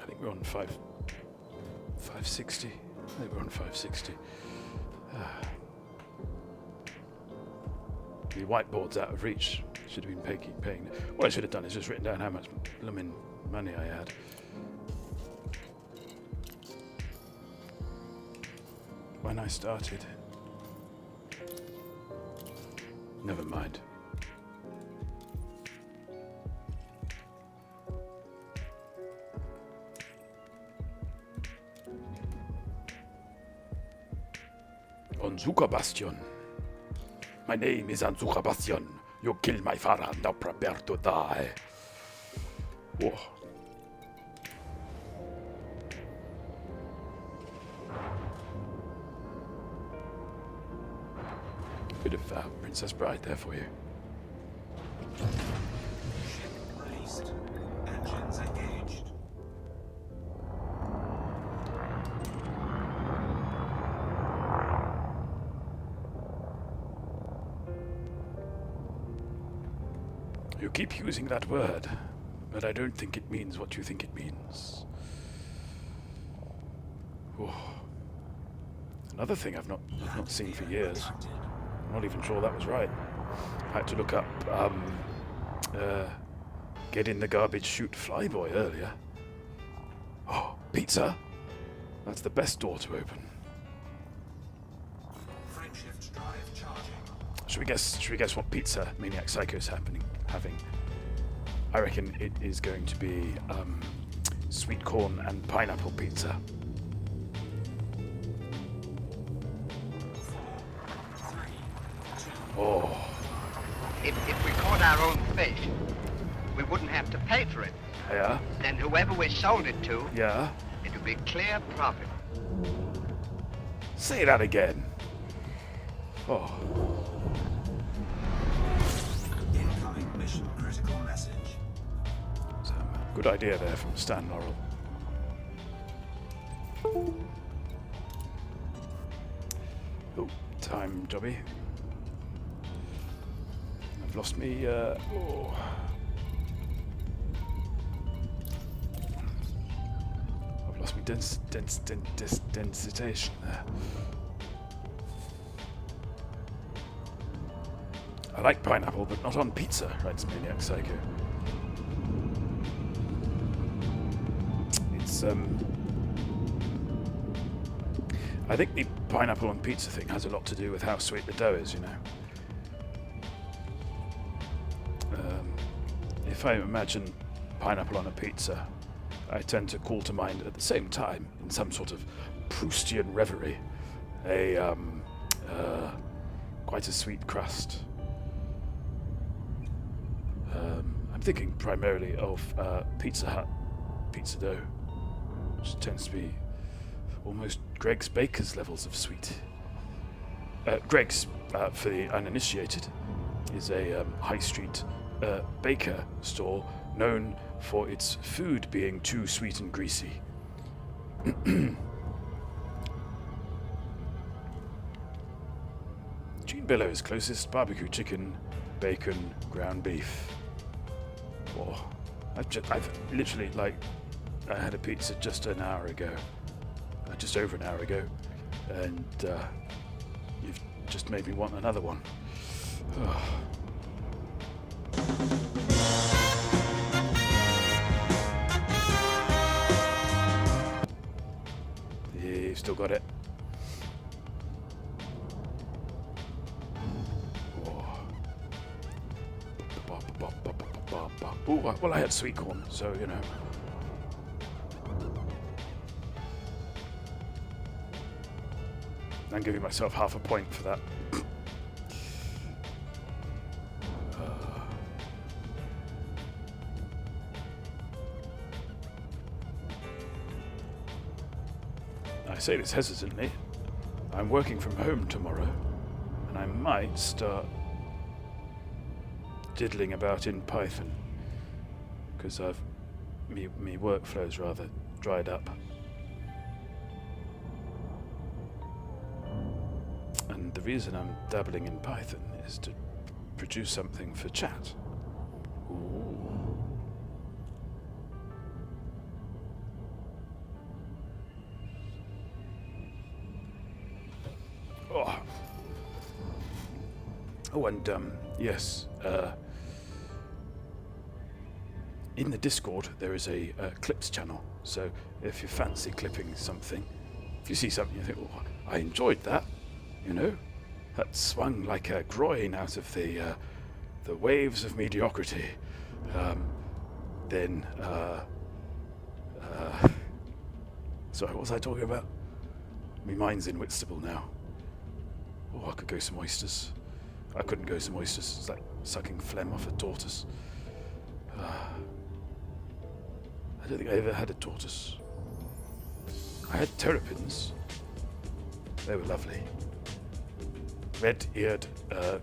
I think we're on 560. I think we're on 560. The whiteboard's out of reach. Should have been paying. What I should have done is just written down how much blooming money I had. When I started. Never mind. Anzuka Bastion. My name is Anzuka Bastion. You killed my father, now prepare to die. Whoa. Bit of Princess Bride there for you. Ship released. Engines engaged. You keep using that word, but I don't think it means what you think it means. Whoa. Another thing I've not seen for years. I'm not even sure that was right. I had to look up get in the garbage, shoot flyboy earlier. Oh, pizza? That's the best door to open. Frameshift drive charging. Should we guess what pizza Maniac Psycho's having. I reckon it is going to be sweet corn and pineapple pizza. 4, 3, 2, Oh, If we caught our own fish, we wouldn't have to pay for it. yeah, Then whoever we sold it to, yeah. it would be clear profit. Say that again. Oh, incoming mission critical message. good idea there from Stan Laurel. Oh, time jobby. I've lost me. Oh. I've lost me densitation there. I like pineapple, but not on pizza, writes Maniac Psycho. It's I think the pineapple on pizza thing has a lot to do with how sweet the dough is, you know. If I imagine pineapple on a pizza, I tend to call to mind at the same time, in some sort of Proustian reverie, quite a sweet crust. I'm thinking primarily of Pizza Hut pizza dough, which tends to be almost Greg's Baker's levels of sweet. Greg's, for the uninitiated, is a high street baker store known for its food being too sweet and greasy. Gene Billow's closest: barbecue chicken, bacon, ground beef. Oh, I've literally, I had a pizza just an hour ago, just over an hour ago, and you've just made me want another one. You've still got it. Ooh, well, I had sweet corn, so, you know. I'm giving myself half a point for that. I say this hesitantly. I'm working from home tomorrow, and I might start diddling about in Python, because me workflow's rather dried up. And the reason I'm dabbling in Python is to produce something for chat. Ooh. Oh, and yes, in the Discord there is a clips channel. So if you fancy clipping something, if you see something you think, oh, I enjoyed that, you know, that swung like a groin out of the waves of mediocrity, then sorry, what was I talking about? My mind's in Whitstable now. Oh, I could go some oysters. I couldn't go some oysters. It's like sucking phlegm off a tortoise. I don't think I ever had a tortoise. I had terrapins. They were lovely. Red-eared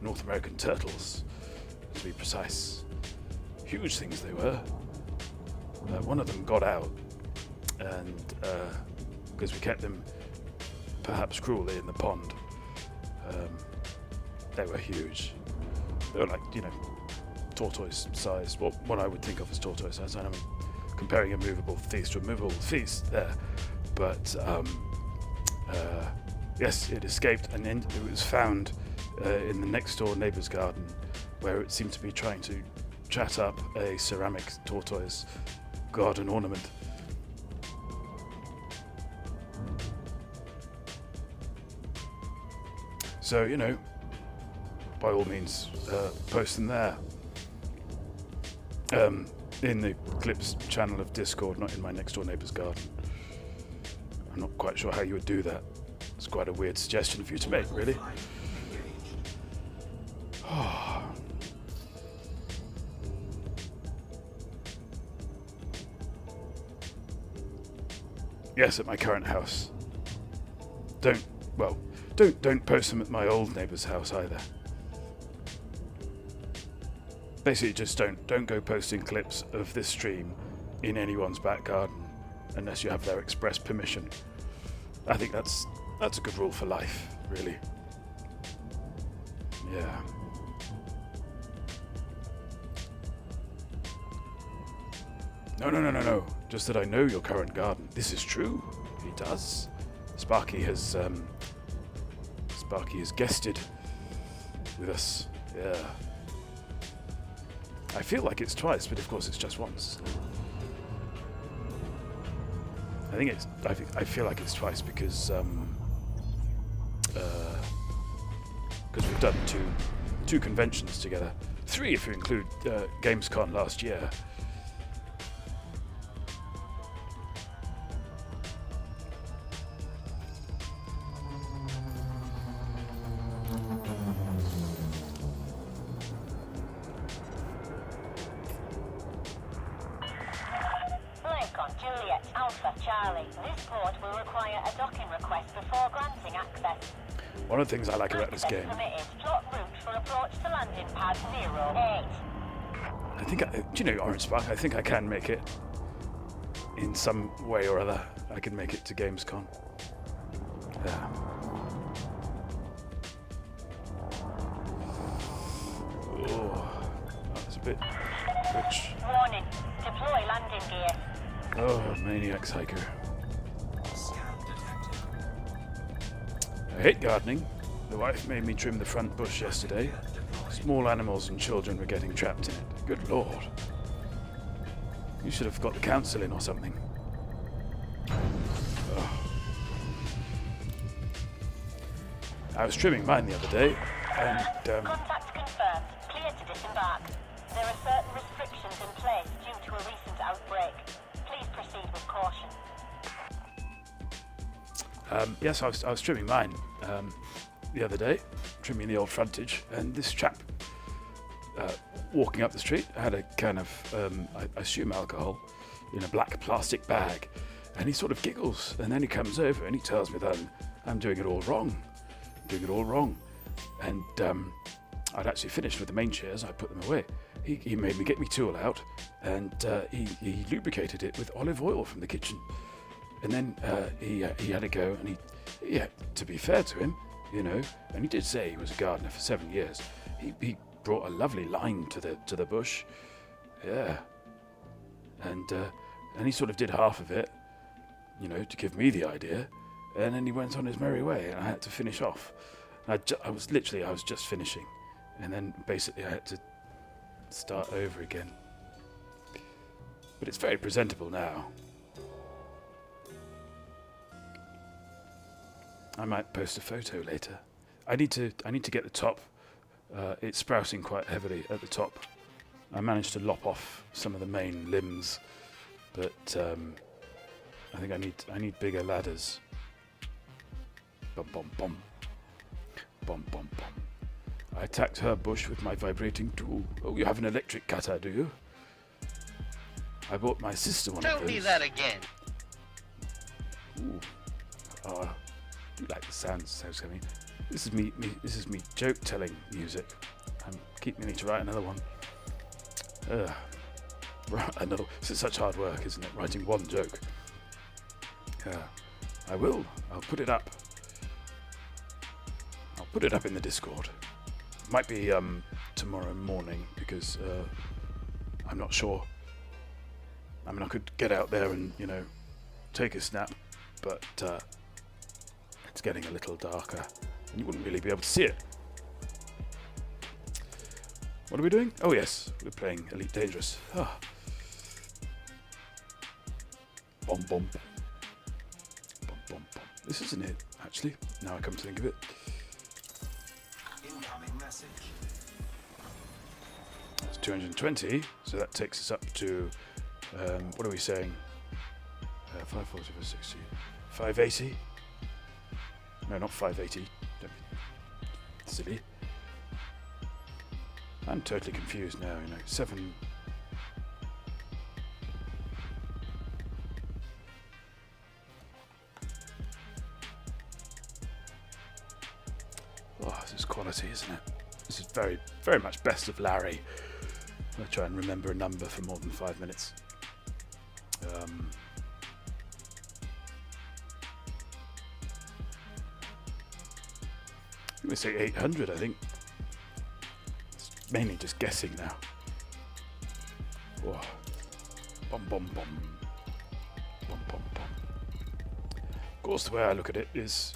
North American turtles, to be precise. Huge things they were. One of them got out, and because we kept them perhaps cruelly in the pond. They were huge. They were like, you know, tortoise size. Well, what I would think of as tortoise size. I'm comparing a movable feast to a movable feast there. But yes, it escaped, and then it was found in the next door neighbour's garden, where it seemed to be trying to chat up a ceramic tortoise garden ornament. So, you know, by all means, post them there. In the Clips channel of Discord, not in my next door neighbour's garden. I'm not quite sure how you would do that. It's quite a weird suggestion for you to make, really. Yes, at my current house. Don't post them at my old neighbour's house either. Basically, just don't go posting clips of this stream in anyone's back garden unless you have their express permission. I think that's a good rule for life, really. Yeah. No. Just that I know your current garden. This is true. He does. Sparky has guested with us. Yeah. I feel like it's twice, but of course it's just once. I feel like it's twice because we've done two conventions together. 3 if you include Gamescom last year. One of the things I like about this game, I think, do you know, Orange Spark, I think I can make it in some way or other. I can make it to Gamescom. Yeah. Oh, that was a bit rich. Warning, deploy landing gear. Oh, Maniac's Hiker. I hate gardening. The wife made me trim the front bush yesterday. Small animals and children were getting trapped in it. Good lord. You should have got the council in or something. Oh. I was trimming mine the other day, and Contact confirmed. Clear to disembark. There are certain restrictions in place due to a recent outbreak. Please proceed with caution. yes, I was trimming mine the other day, trimming the old frontage, and this chap walking up the street had a can of, I assume alcohol, in a black plastic bag, and he sort of giggles, and then he comes over and he tells me that I'm doing it all wrong. And I'd actually finished with the main chairs. I put them away. He made me get my tool out, and he lubricated it with olive oil from the kitchen. And then he had a go, and he to be fair to him, you know, and he did say he was a gardener for 7 years. He brought a lovely line to the bush, yeah. And he sort of did half of it, you know, to give me the idea, and then he went on his merry way, and I had to finish off. And I was just finishing, and then basically I had to start over again. But it's very presentable now. I might post a photo later. I need to get the top. It's sprouting quite heavily at the top. I managed to lop off some of the main limbs, but I think I need bigger ladders. Bum bum bum. Bum bum bum. I attacked her bush with my vibrating tool. Oh, you have an electric cutter, do you? I bought my sister one of those. Tell me that again. Ooh. Oh, you like the sounds coming. This is me joke-telling music. I keep meaning to write another one. Another. This is such hard work, isn't it? Writing one joke. I will. I'll put it up. I'll put it up in the Discord. Might be tomorrow morning because I'm not sure. I mean, I could get out there and, you know, take a snap, but it's getting a little darker and you wouldn't really be able to see it. What are we doing? Oh yes, we're playing Lyttle Dangerous. Ah. Bomb bomb. Bomb bomb bomb. This isn't it, actually, now I come to think of it. Incoming message. Let's 220, so that takes us up to, what are we saying? 540 for 60. 580? No, not 580. Don't be silly. I'm totally confused now, 7... Oh, this is quality, isn't it? This is very, very much best of Larry. I'm going to try and remember a number for more than 5 minutes. I'm going to say 800, I think. It's mainly just guessing now. Whoa. Bum, bum, bum. Bum, bum, bum. Of course, the way I look at it is,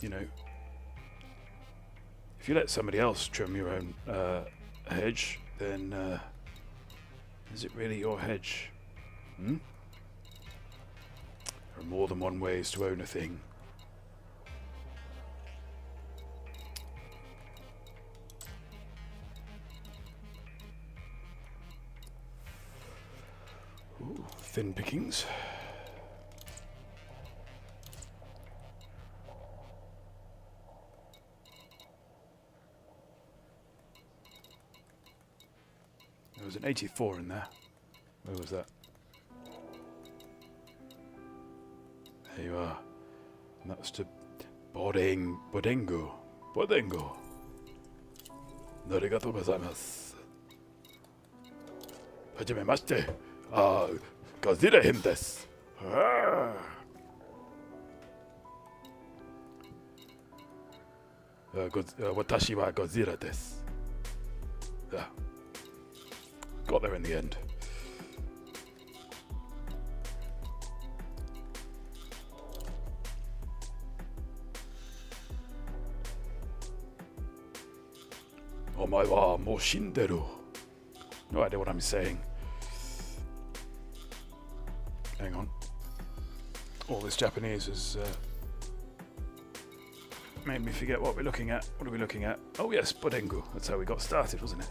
if you let somebody else trim your own hedge, then is it really your hedge? There are more than one ways to own a thing. Ooh, thin pickings. There was an 84 in there. Where was that? There you are. And that was to Bodengo. Arigatou gozaimasu. Hajimemashite. Godzilla him desu. Watashi wa Godzilla desu. Yeah. Got there in the end. Omae wa mou shinderu. No idea what I'm saying. Hang on. All this Japanese has made me forget what we're looking at. What are we looking at? Oh yes, Bodengu. That's how we got started, wasn't it?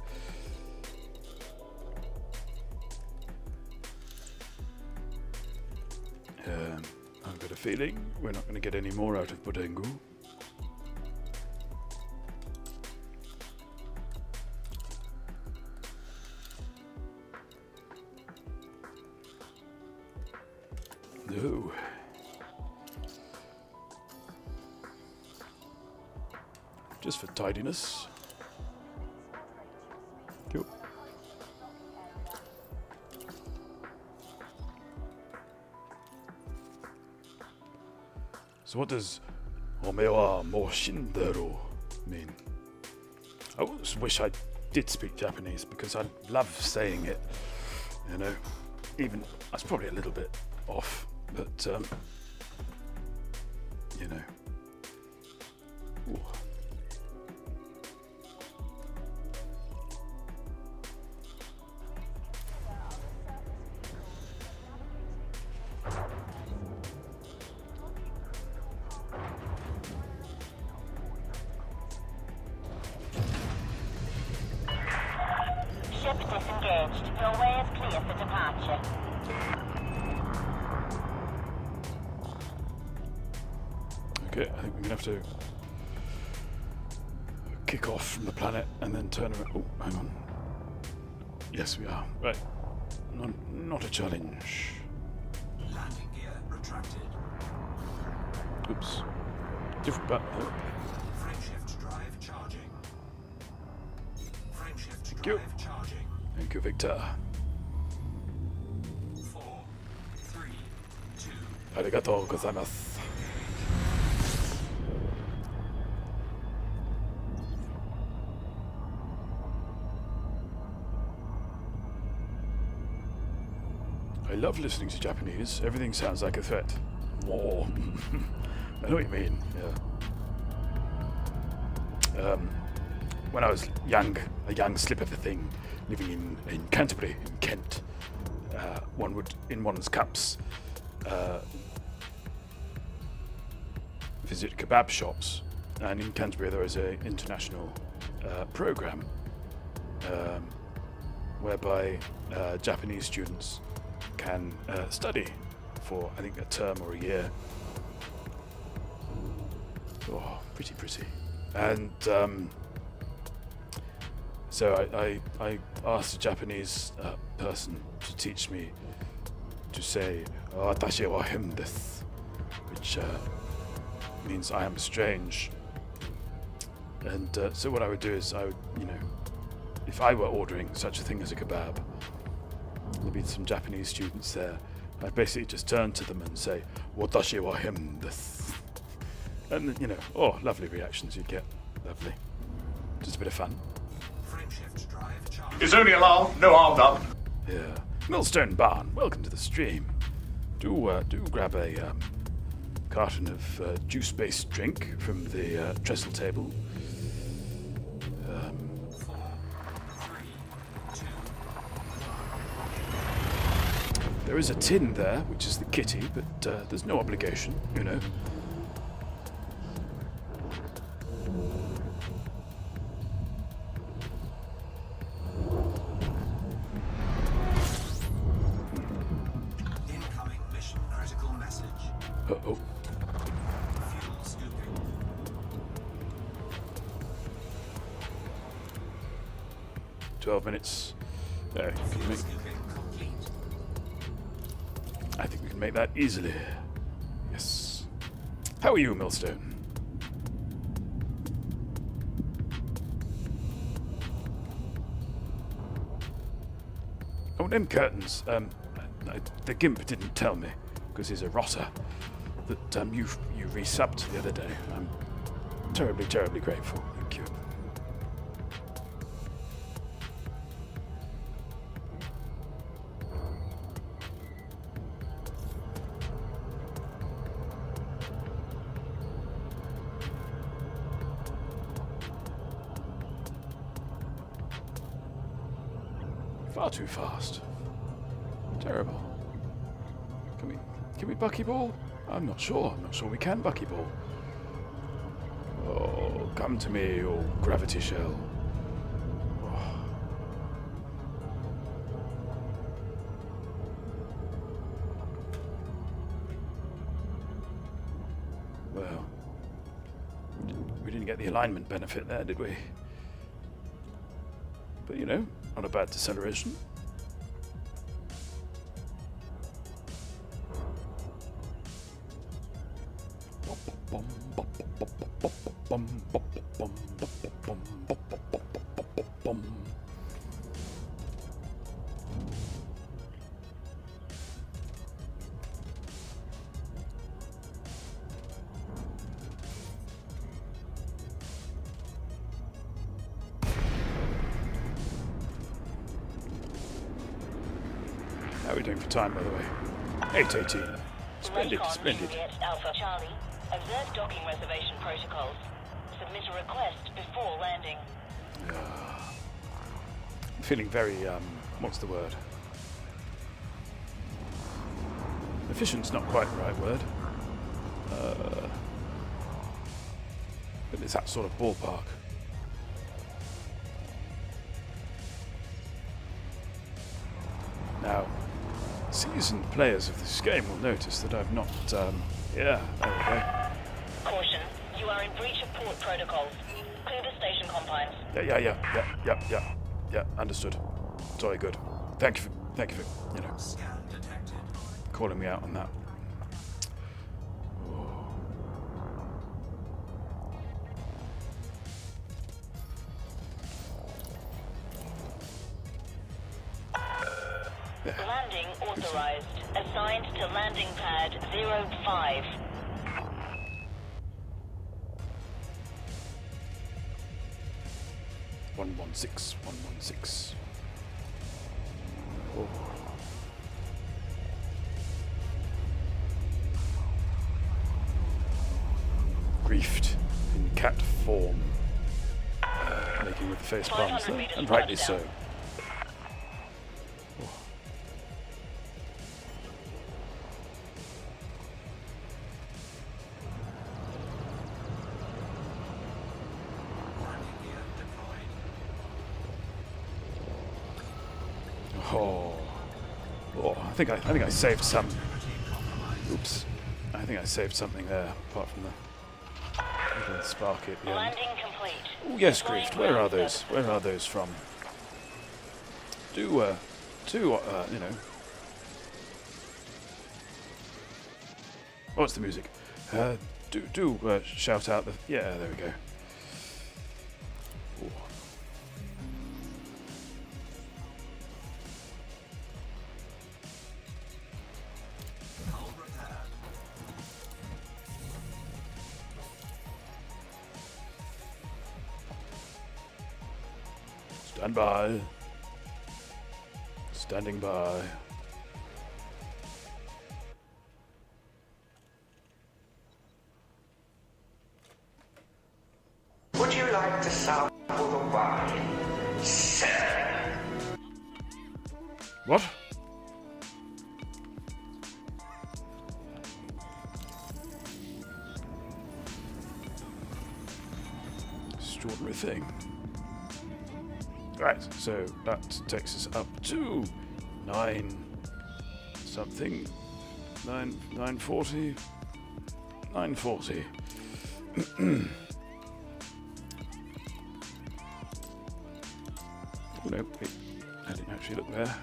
I've got a feeling we're not going to get any more out of Bodengu. No. Just for tidiness. Yep. So what does Ome wa mou shinderu mean? I always wish I did speak Japanese because I love saying it. Even that's probably a little bit off, but Ooh. Ship disengaged. Your way is clear for departure. Okay, I think we're going to have to kick off from the planet and then turn around. Oh, hang on. Yes, we are. Right. Not a challenge. Landing gear retracted. Oops. Different button. Oh. Frameshift drive charging. Frameshift you. drive charging. Thank you, Victor. 4, 3, 2. Arigatou gozaimasu. I love listening to Japanese. Everything sounds like a threat. War. I know what you mean. Yeah. When I was young, a young slip of a thing, living in Canterbury, in Kent, one would, in one's cups, visit kebab shops. And in Canterbury there is an international program whereby Japanese students can study for, I think, a term or a year. Oh, pretty. And so I asked a Japanese person to teach me to say "Watashi wa hen desu," which means I am strange. And so what I would do is I would, if I were ordering such a thing as a kebab, there'd be some Japanese students there. I'd basically just turn to them and say "Watashi wa hen desu," and lovely reactions you'd get. Lovely, just a bit of fun. Frameshift drive charging. It's only alarm, no harm done. Yeah, Millstone Barn, welcome to the stream. Do grab a carton of juice-based drink from the trestle table. 4, 3, 2, There is a tin there, which is the kitty, but there's no obligation, incoming mission critical message. Uh-oh. Fuel scooping. 12 minutes. There, Fuel scooping complete. I think we can make that easily. Yes. How are you, Millstone? Oh, them curtains. The Gimp didn't tell me, because he's a rotter, that you resubbed the other day. I'm terribly grateful. Thank you. Far too fast. Terrible. Can we buckyball? I'm not sure we can buckyball. Oh, come to me, you gravity shell. Oh. Well, we didn't get the alignment benefit there, did we? But not a bad deceleration. How are we doing for time, by the way? 8:18. Splendid. Juliet Alpha Charlie, observe docking reservation protocols. Submit a request before landing. I'm feeling very, what's the word? Efficient's not quite the right word. But it's that sort of ballpark. Now, seasoned players of this game will notice that I've not, yeah, there we go. Caution, you are in breach of port protocols. Clear the station confines. Yeah, understood. Sorry, good. Thank you for, Scan detected. calling me out on that. Landing authorized. Assigned to landing pad 05. One one six. Oh. Griefed in cat form, making with the face palms, 500 meters and rightly touchdown. so. Oh. Landing gear deployed. Oh, I think I saved some. Oops, I think I saved something there, apart from the little spark at the end. Landing complete. Oh yes, Grift. Where are those? Where are those from? Do you know. What's the music? Do shout out the. Yeah, there we go. Ooh. Stand by. Standing by. Would you like to sample the wine, sir? What? Extraordinary thing. Right, so that takes us up to 9 something. 940. 940. Oh, no, wait, I didn't actually look there.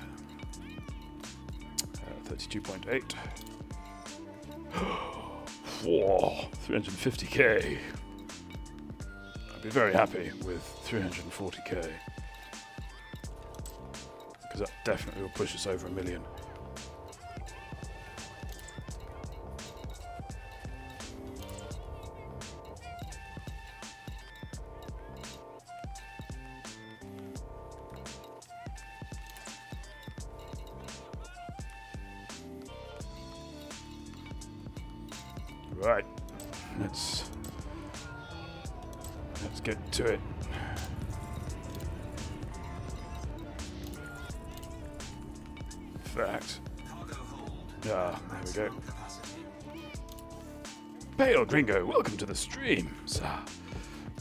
32.8. Whoa, 350k. I'd be very happy with 340k. Because that definitely will push us over 1 million. Right, let's get to it. Fact. There we go. Pale Gringo, welcome to the stream, sir.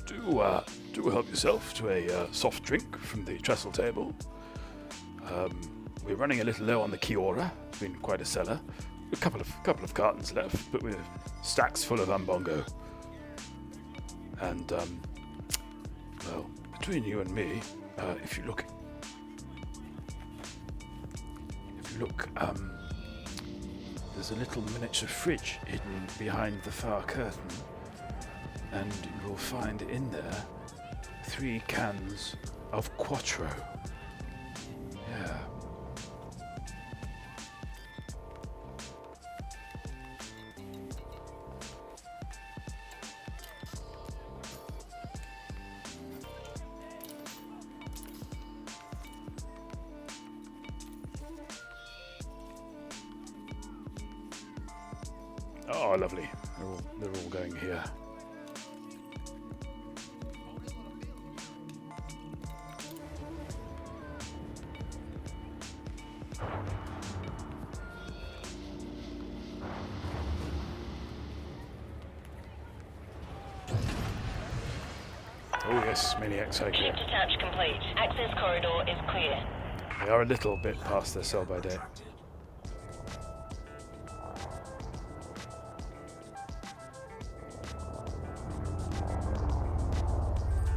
Do help yourself to a soft drink from the trestle table. We're running a little low on the Kiora. It's been quite a seller. A couple of cartons left, but we're stacks full of Umbongo. And well, between you and me, if you look, there's a little miniature fridge hidden behind the far curtain, and you will find in there 3 cans of Quattro. Yeah. Oh, lovely. They're all going here. Oh yes, Maniacs Hiker. Ship detach complete. Access corridor is clear. They are a little bit past their sell-by date.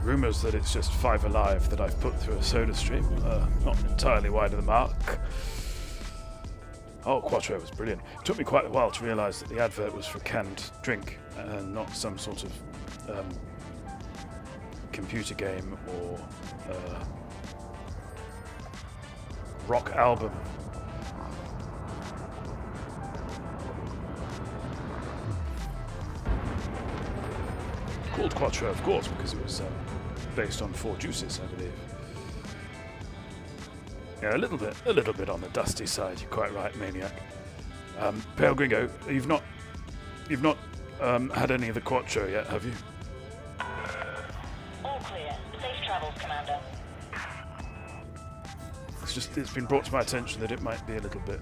Rumours that it's just 5 alive that I've put through a soda stream. Not entirely wide of the mark. Oh, Quattro was brilliant. It took me quite a while to realise that the advert was for canned drink and not some sort of computer game or rock album. Called Quattro, of course, because it was based on 4 juices, I believe. Yeah, a little bit on the dusty side. You're quite right, Maniac. Pale Gringo, you've not had any of the Quattro yet, have you? All clear. Safe travels, Commander. It's been brought to my attention that it might be a little bit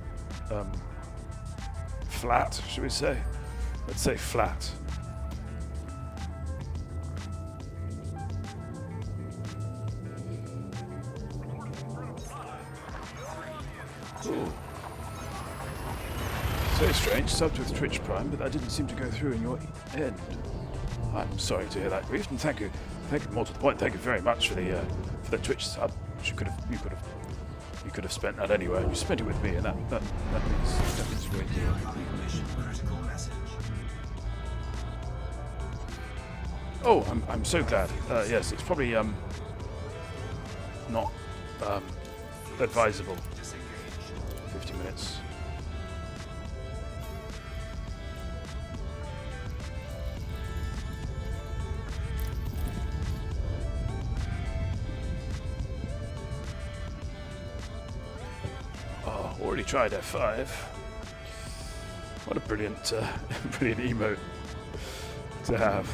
flat, should we say? Let's say flat. Ooh. So strange, subbed with Twitch Prime, but that didn't seem to go through in your end. I'm sorry to hear that, Grief, and thank you more to the point. Thank you very much for the Twitch sub. You could have spent that anywhere. You spent it with me, and that means a great deal. Incoming mission critical message. Oh, I'm so glad. Yes, it's probably not advisable. 50 minutes. Oh, already tried F5. What a brilliant, brilliant emote to have.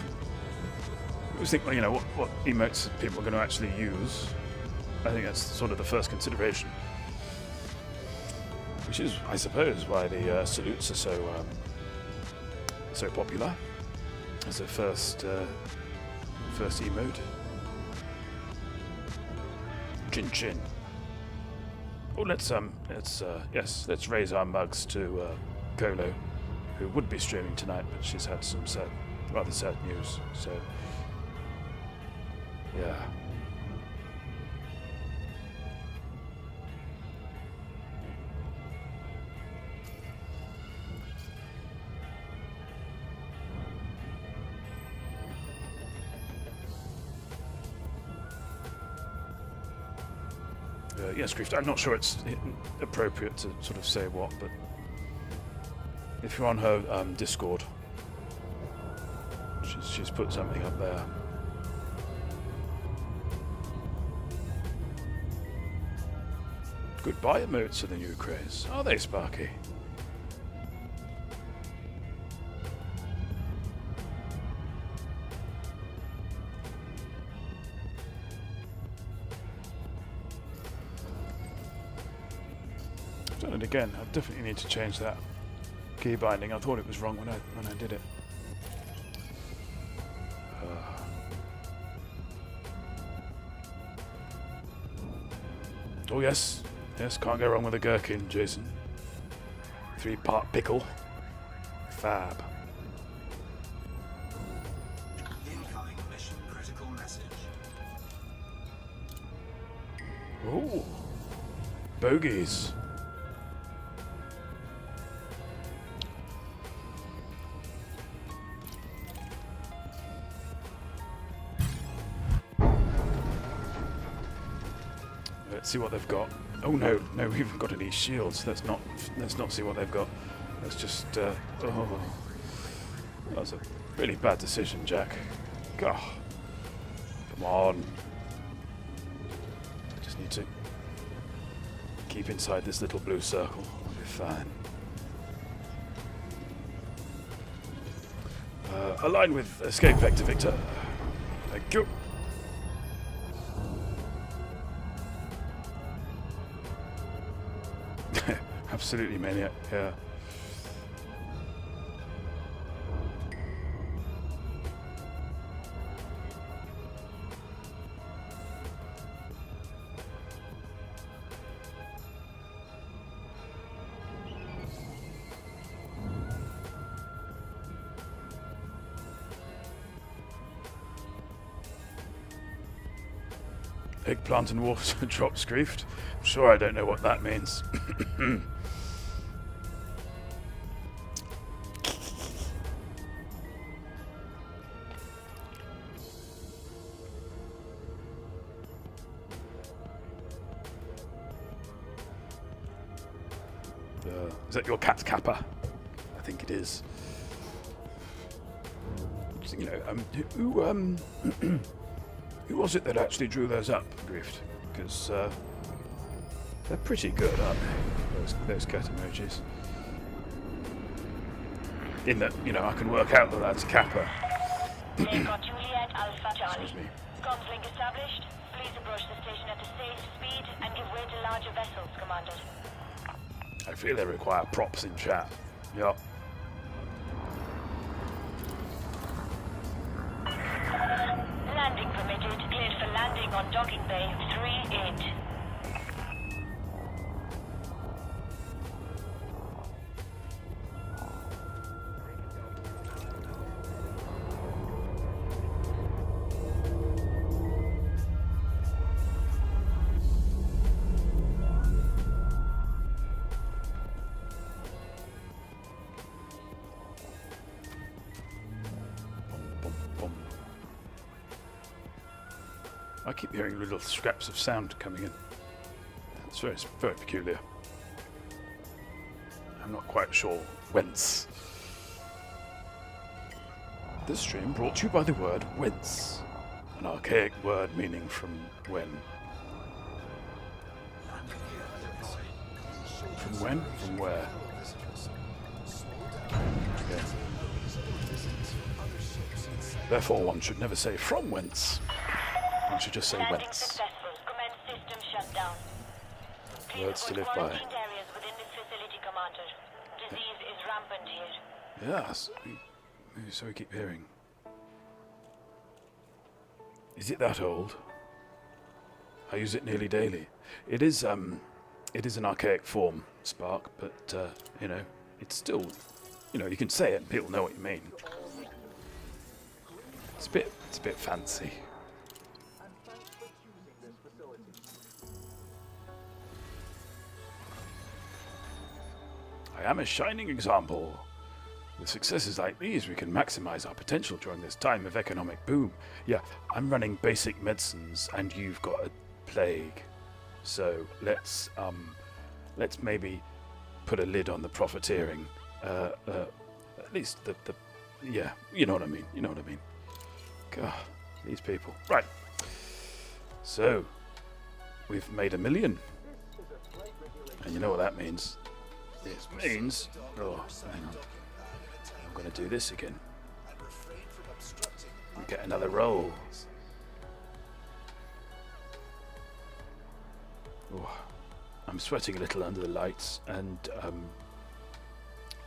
I always think, well, you know, what emotes people are going to actually use. I think that's sort of the first consideration. Which is, I suppose, why the salutes are so popular as a first emote. Chin chin. Oh, let's raise our mugs to Colo, who would be streaming tonight, but she's had some rather sad news. So, yeah. Yes, Grief. I'm not sure it's appropriate to sort of say what, but if you're on her Discord, she's put something up there. Goodbye emotes are the new craze. Are they, Sparky? And again, I definitely need to change that key binding. I thought it was wrong when I did it. Oh yes, can't go wrong with a gherkin, Jason. 3-part pickle. Fab. Incoming mission critical message. Oh, bogeys. Let's see what they've got. Oh no, we haven't got any shields. Let's not see what they've got. Let's just oh, that was a really bad decision, Jack. God, come on. I just need to keep inside this little blue circle. I'll be fine. Align with escape vector, Victor. Thank you. Absolutely, maniac. Yeah. Eggplant and water drops, Griefed. I'm sure I don't know what that means. Is that your cat's kappa? I think it is. You know, who was it that actually drew those up, Grift? Because they're pretty good, aren't they? Those cat emojis. In that, you know, I can work out that that's kappa. Juliet Alpha Charlie. Excuse me. Comms link established. Please approach the station at a safe speed and give way to larger vessels, Commander. I feel they require props in chat. Yup. Landing permitted. Cleared for landing on docking bay 3-8. I keep hearing little scraps of sound coming in. It's very, very peculiar. I'm not quite sure whence. This stream brought to you by the word whence, an archaic word meaning from when. From when? From where? Okay. Therefore, one should never say from whence. One should just say Landing whence. successful. Commence system shutdown. Please Words to avoid live by. quarantined areas within this facility, Commander. Disease is rampant here. Yes. So we keep hearing. Is it that old? I use it nearly daily. It is an archaic form, Spark, but you know, it's still, you know, you can say it and people know what you mean. It's a bit fancy. I am a shining example. With successes like these, we can maximize our potential during this time of economic boom. Yeah, I'm running basic medicines, and you've got a plague. So let's maybe put a lid on the profiteering. At least the yeah, you know what I mean. You know what I mean. God, these people. Right. So we've made $1 million, and you know what that means. It means. Oh, hang on. I'm going to do this again. We get another roll. Oh, I'm sweating a little under the lights, and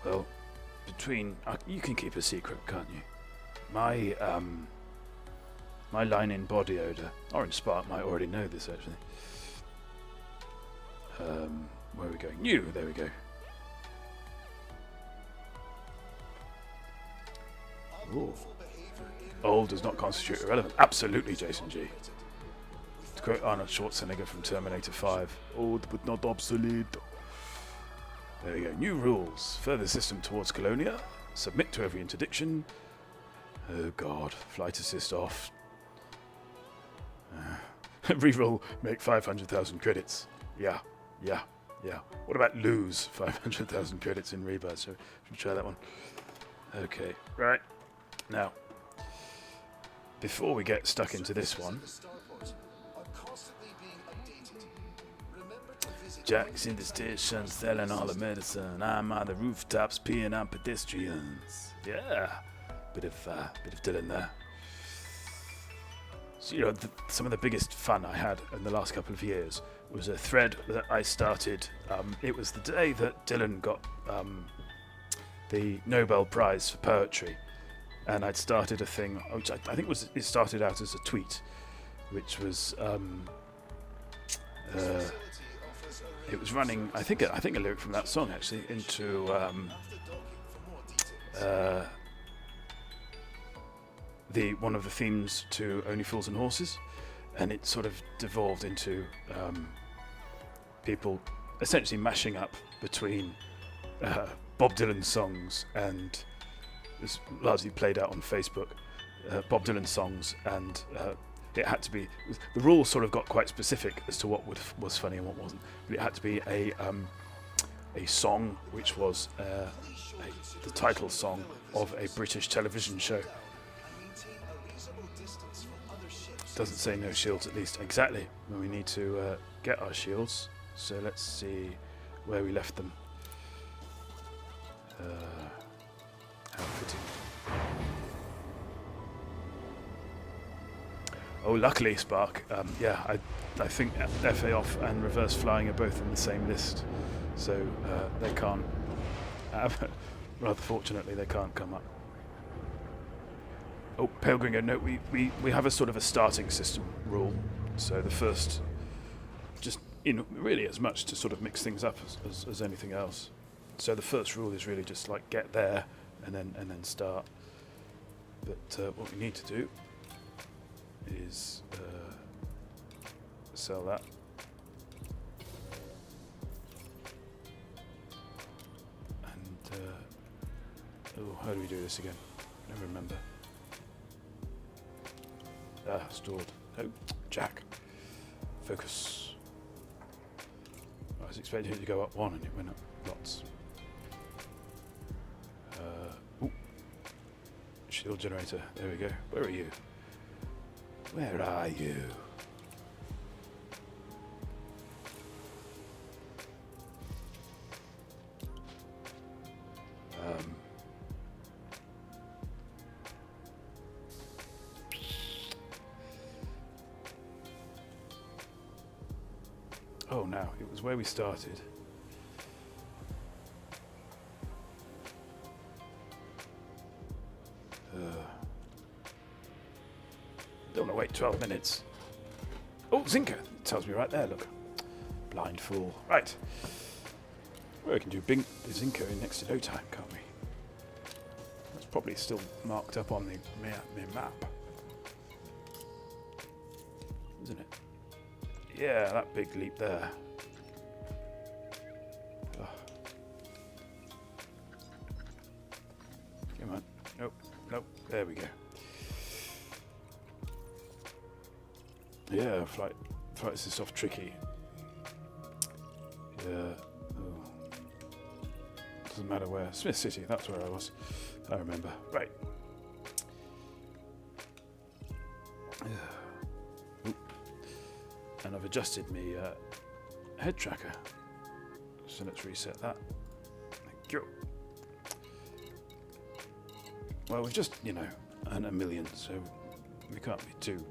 well, between you can keep a secret, can't you? My line-in body odor. Orange Spark might already know this actually. Where are we going? You. There we go. Ooh. Old does not constitute irrelevant. Absolutely, Jason G. To quote Arnold Schwarzenegger from Terminator 5, old but not obsolete. There we go. New rules. Further system towards Colonia. Submit to every interdiction. Oh god. Flight assist off. Reroll. Make 500,000 credits. Yeah. What about lose 500,000 credits in rebirth? So, should we try that one? Okay. Right. Now, before we get stuck into this one, Jack's in the station selling all the medicine. I'm on the rooftops peeing on pedestrians. Yeah, bit of Dylan there. So, you know, some of the biggest fun I had in the last couple of years was a thread that I started. It was the day that Dylan got the Nobel Prize for Poetry. And I'd started a thing, which I think it started out as a tweet, which was it was running. I think a lyric from that song actually into one of the themes to Only Fools and Horses, and it sort of devolved into people essentially mashing up between Bob Dylan songs and. It's largely played out on Facebook. Bob Dylan songs, and it had to be. The rules sort of got quite specific as to what was funny and what wasn't. But it had to be a song which was the title song of a British television show. Doesn't say no shields, at least. Exactly. Well, we need to get our shields. So let's see where we left them. Outfitting. Oh, luckily, Spark. Yeah, I think FA off and reverse flying are both in the same list, so they can't. Rather fortunately, they can't come up. Oh, Pale Gringo. No, we have a sort of a starting system rule. So the first, just really as much to sort of mix things up as anything else. So the first rule is really just like get there. And then start. But what we need to do is sell that. And how do we do this again? I don't remember. Stored. Oh, Jack. Focus. I was expecting it to go up one and it went up lots. Ooh. Shield generator. There we go. Where are you? Where are you? Oh, now it was where we started. Don't want to wait 12 minutes. Oh, Zinker! It tells me right there, look. Blind fool. Right. Well, we can do Zinker in next to no time, can't we? That's probably still marked up on the map. Isn't it? Yeah, that big leap there. Oh. Come on. Nope. Nope. There we go. Yeah, flight assist off tricky. Yeah. Oh. Doesn't matter where. Smith City, that's where I was. I remember. Right. And I've adjusted my head tracker. So let's reset that. Thank you. Well, we've just, earned $1 million, so we can't be too.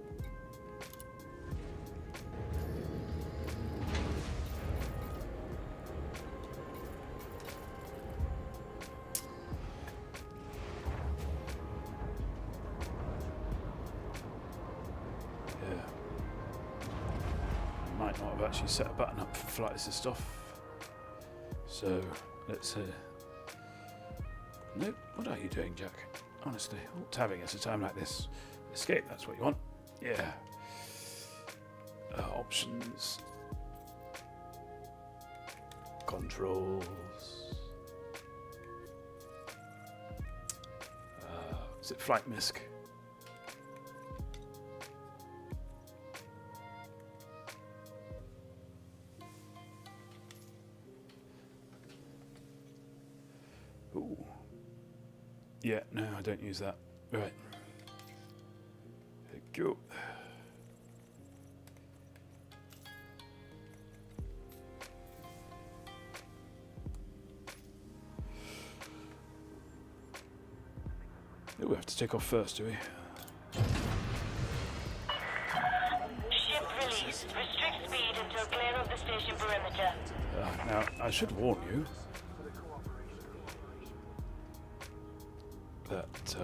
Might not have actually set a button up for flight assist off. So let's. No, what are you doing, Jack? Honestly, tabbing at a time like this. Escape, that's what you want. Yeah. Options. Controls. Is it flight misc? Ooh. Yeah, no, I don't use that. Right. Thank you. Oh, we have to take off first, do we? Ship release. Restrict speed until clear of the station perimeter. Now, I should warn you that,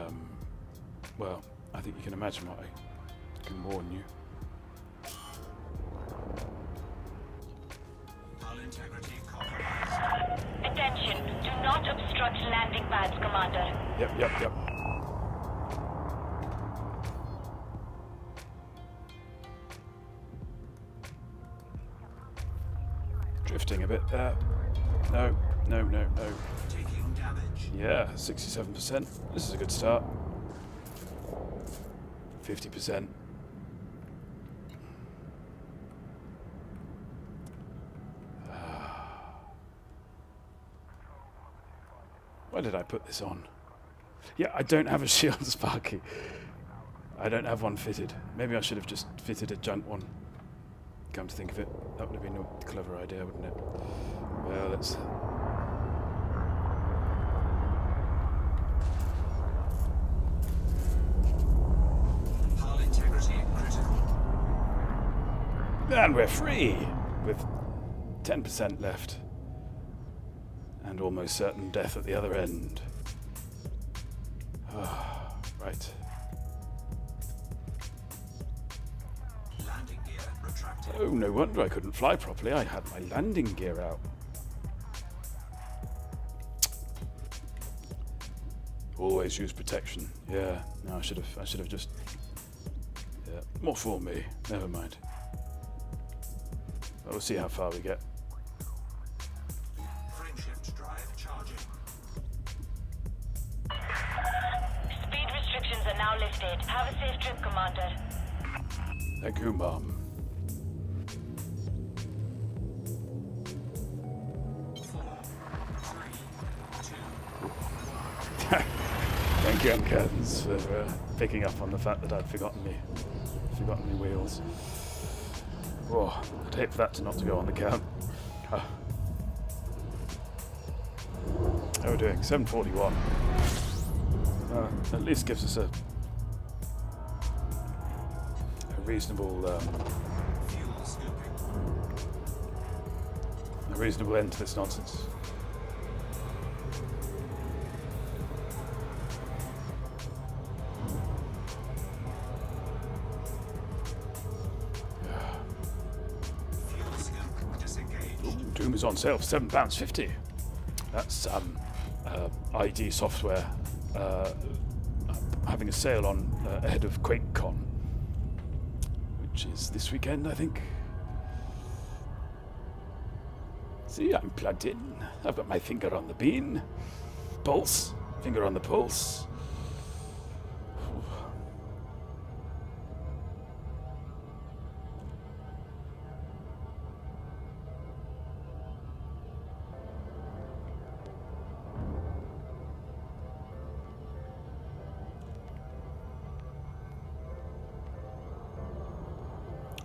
well, I think you can imagine what I can warn you. Hull integrity compromised. Attention, do not obstruct landing pads, Commander. Yep. Drifting a bit there. No. Taking damage. Yeah, 67%. This is a good start. 50%. Why did I put this on? Yeah, I don't have a shield Sparky. I don't have one fitted. Maybe I should have just fitted a junk one. Come to think of it, that would have been a clever idea, wouldn't it? Well, let's... Hull integrity critical. And we're free! With 10% left. And almost certain death at the other end. Right. Landing gear retracted. Oh, no wonder I couldn't fly properly. I had my landing gear out. Always use protection. Yeah. No, I should have just. Yeah. More for me. Never mind. We'll see how far we get. Frameshift drive charging. Speed restrictions are now lifted. Have a safe trip, Commander. Thank you, Mom. 4, 3, 2, Thank you, Uncle Evans, for picking up on the fact that I'd forgotten me wheels. Oh, I'd hate for that not to go on the count. How are we doing? 7:41. At least gives us a reasonable fuel scooping. a reasonable end to this nonsense. Fuel scoop disengaged. Doom is on sale for £7.50. That's ID software having a sale on ahead of QuakeCon, which is this weekend, I think. See, I'm plugged in. I've got my finger on the bean. Pulse. Finger on the pulse.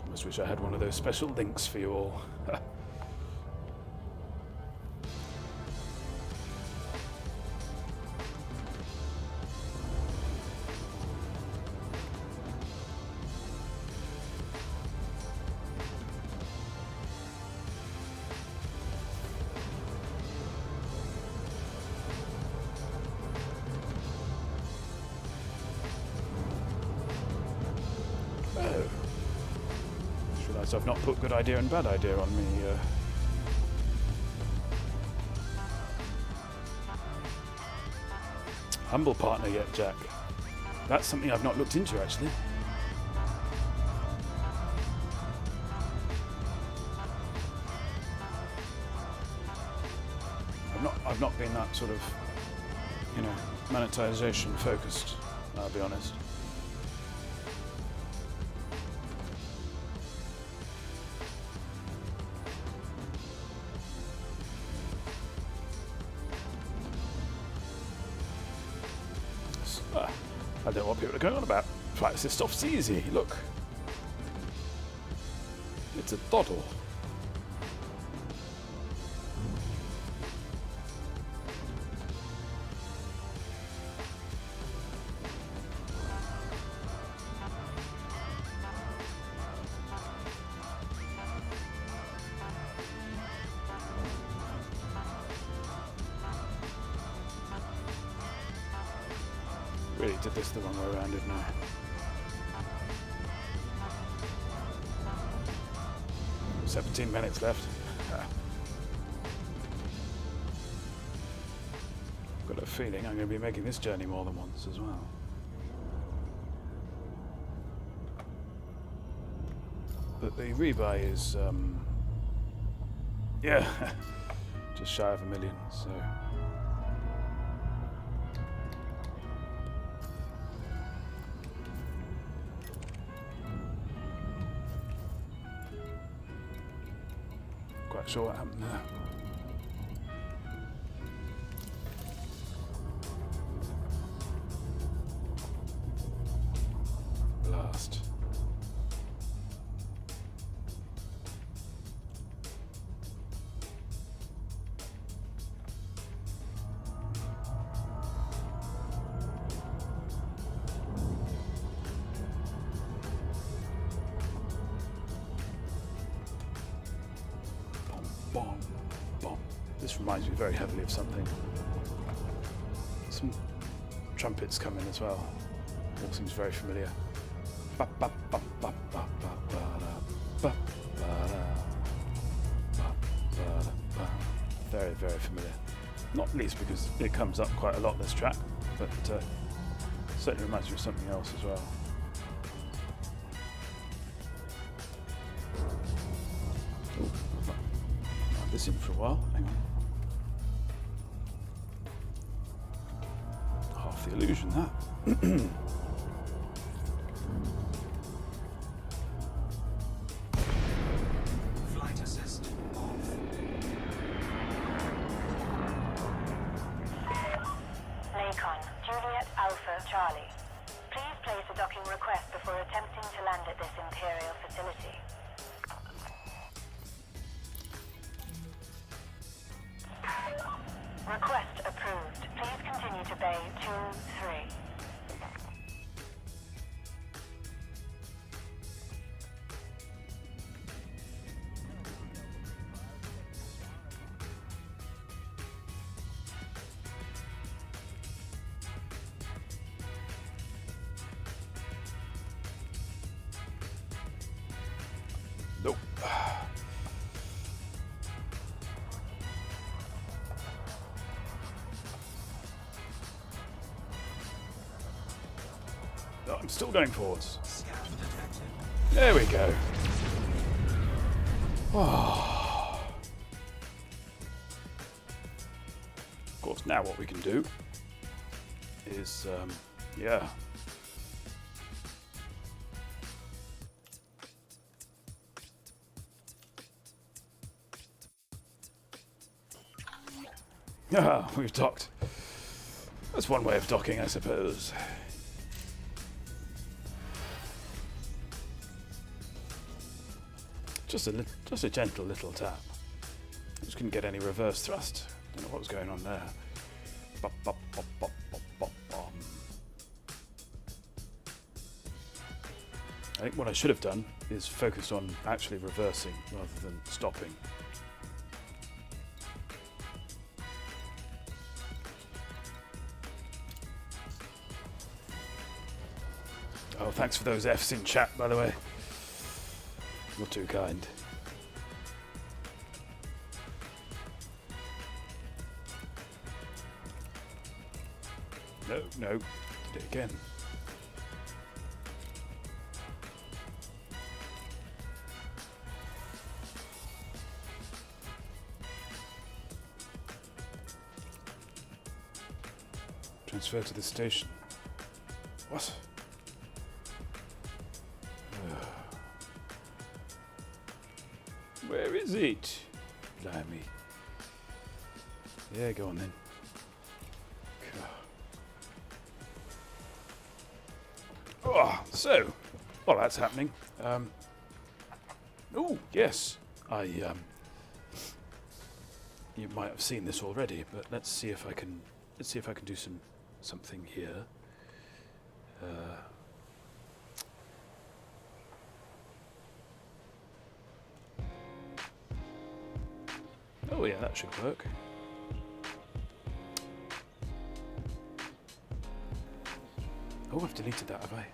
Almost wish I had one of those special links for you all. I've not put good idea and bad idea on me. Humble partner yet, Jack? That's something I've not looked into, actually. I've not been that sort of, monetization focused. I'll be honest. I don't know what people are going on about. Flight assist off's easy. Look. It's a doddle. Really did this the wrong way around, didn't I? — 17 minutes left. I've got a feeling I'm going to be making this journey more than once as well. But the rebuy is, yeah, just shy of 1 million, so... Quite sure what happened there. Blast. Bomb, bomb. This reminds me very heavily of something. Some trumpets come in as well. All seems very familiar. Very, very familiar. Not least because it comes up quite a lot this track, but certainly reminds me of something else as well. This in for a while. Hang on. Half the illusion, that. Nope. No, I'm still going forwards. Scan detected. There we go. Oh. Of course, now what we can do is, yeah. Ah, we've docked. That's one way of docking, I suppose. Just a gentle little tap. Just couldn't get any reverse thrust. Don't know what was going on there. Bop, bop, bop, bop, bop, bop, bop. I think what I should have done is focus on actually reversing rather than stopping. Oh, thanks for those Fs in chat, by the way. You're too kind. No, no. Did it again. Transfer to the station. What? Where is it? Blimey. Yeah, go on then. Oh, so, well, that's happening. Oh, yes. You might have seen this already, but let's see if I can do something here. Oh yeah, that should work. Oh, I've deleted that, have I?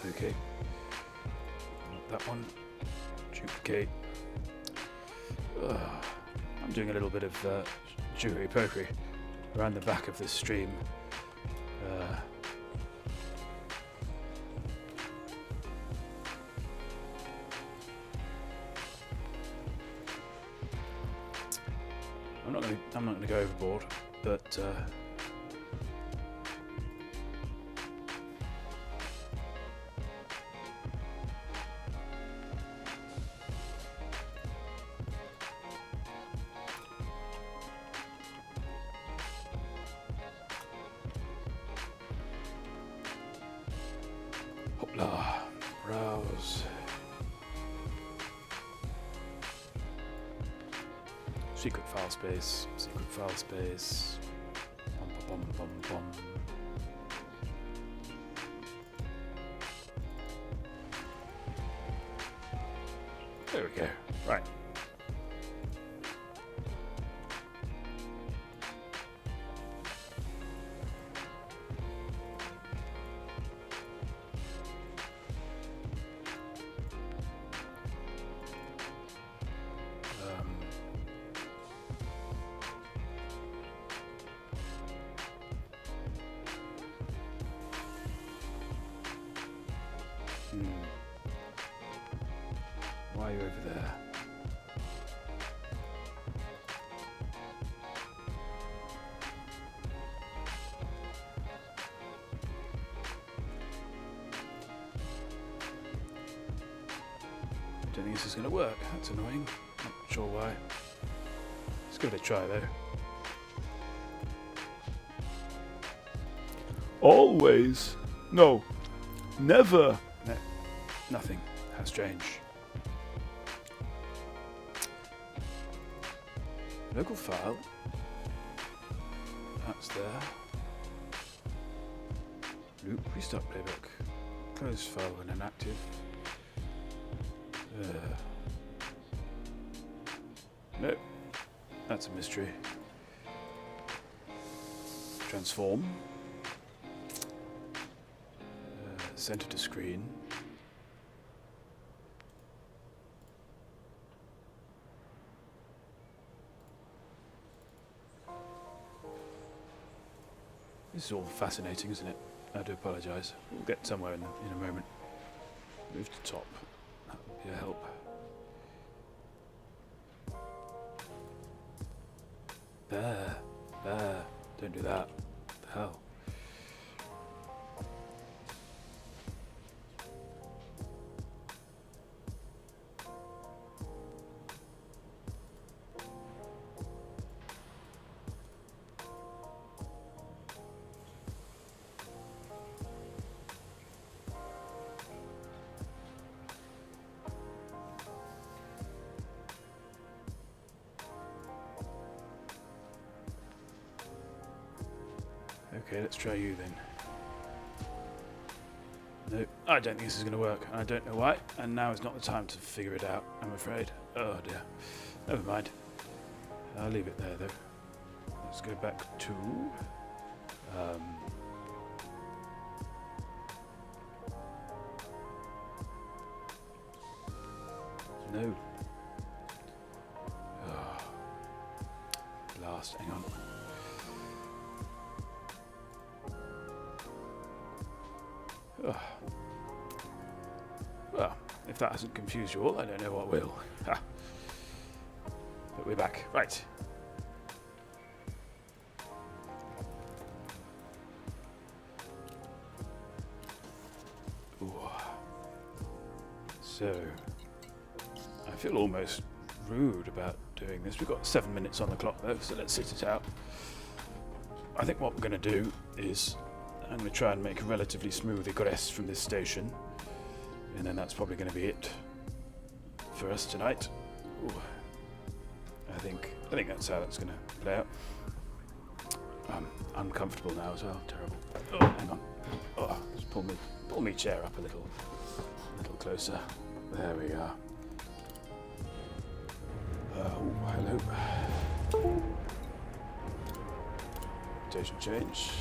Okay. That one. Duplicate. I'm doing a little bit of jewelry pokery around the back of this stream. I'm not going to go overboard, but hoopla, browse. Secret file space, secret file space. Bum, bum, bum, bum, bum. There we go. Right. Why are you over there? Don't think this is going to work. That's annoying. Not sure why. Let's give it a try though. Always. No. Never. No. Nothing. How strange. Local file. That's there. Loop. Restart playback. Close file when inactive. No. That's a mystery. Transform. Center to screen. This is all fascinating, isn't it? I do apologise. We'll get somewhere in a moment. Move to top. That would be a help. There. Don't do that. What the hell? Okay, let's try you then. No, I don't think this is going to work. I don't know why, and now is not the time to figure it out, I'm afraid. Oh dear. Never mind. I'll leave it there though. Let's go back to... no. Oh. Last, hang on. Well, if that hasn't confused you all, I don't know what will. Ha. But we're back. Right. Ooh. So, I feel almost rude about doing this. We've got 7 minutes on the clock though, so let's sit it out. I think what we're going to do is I'm going to try and make a relatively smooth egress from this station, and then that's probably going to be it for us tonight. Ooh. I think that's how that's going to play out. I'm uncomfortable now as well. Terrible. Oh, hang on. Oh, just pull me chair up a little closer. There we are. Oh, hello. Station change.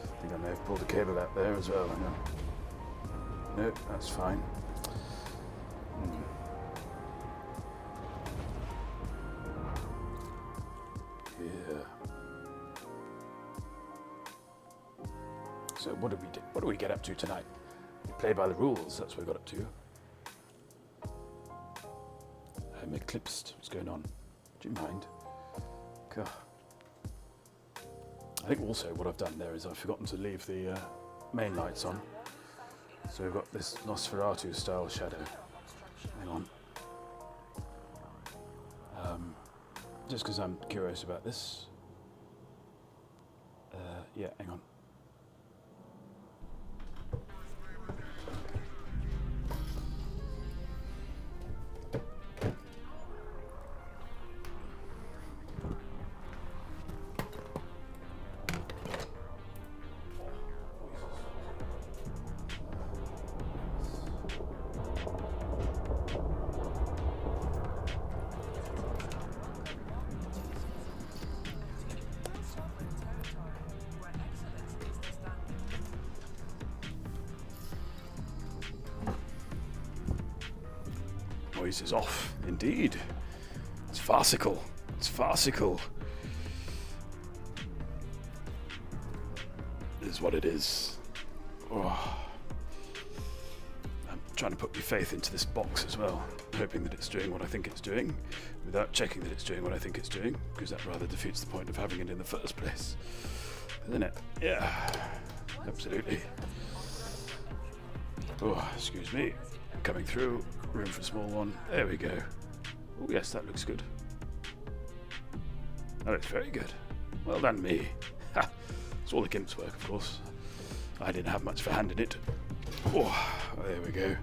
I think I may have pulled a cable out there as well. Hang on. Nope, that's fine. Yeah. So what do we get up to tonight? We play by the rules. That's what we got up to. I'm eclipsed. What's going on? Do you mind? God. I think also what I've done there is I've forgotten to leave the main lights on. So we've got this Nosferatu style shadow. Hang on. Just because I'm curious about this. Yeah, hang on. Noise is off, indeed. It's farcical. It's farcical. It is what it is. Oh. I'm trying to put my faith into this box as well, hoping that it's doing what I think it's doing, without checking that it's doing what I think it's doing, because that rather defeats the point of having it in the first place. Isn't it? Yeah. Absolutely. Oh, excuse me. Coming through. Room for a small one. There we go. Oh yes, that looks good. That looks very good. Well done, me. Ha! It's all the gimp's work, of course. I didn't have much of a hand in it. Oh, there we go.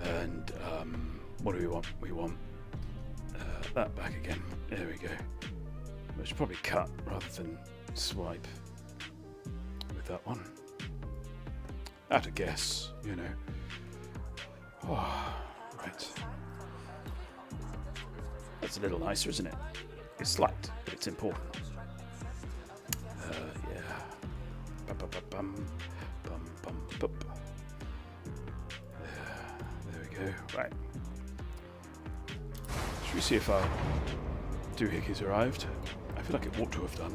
And what do we want? We want that back again. There we go. I should probably cut rather than swipe with that one. At a guess, you know. Oh, right. That's a little nicer, isn't it? It's slight, but it's important. Yeah. Bum, bup. There we go. Right. Should we see if our doohickeys arrived? I feel like it ought to have done.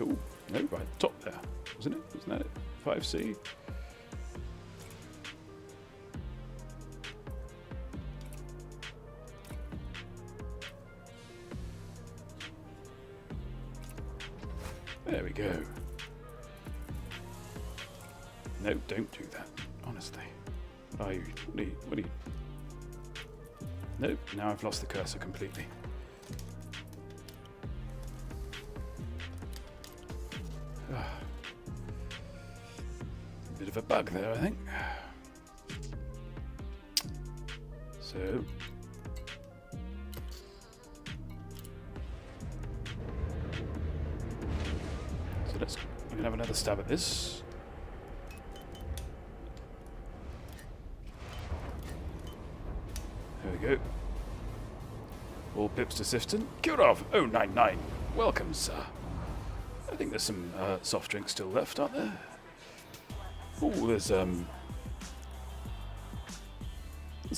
Oh, no, right, top there. Wasn't it? Wasn't that it? 5C? There we go. No, don't do that. Honestly. What are you? What are you? Nope, now I've lost the cursor completely. Bit of a bug there, I think. So we can have another stab at this. There we go. All pips to Sifton. Kirov 099. Welcome, sir. I think there's some soft drinks still left, aren't there? Oh, there's a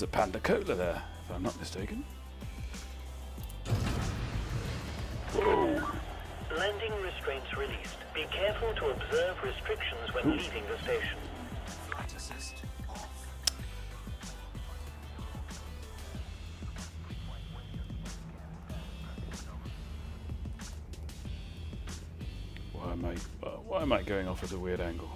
Panda Cola there, if I'm not mistaken. Whoa. Landing restraints released. Be careful to observe restrictions when leaving the station. Flight assist off. Why am I going off at a weird angle?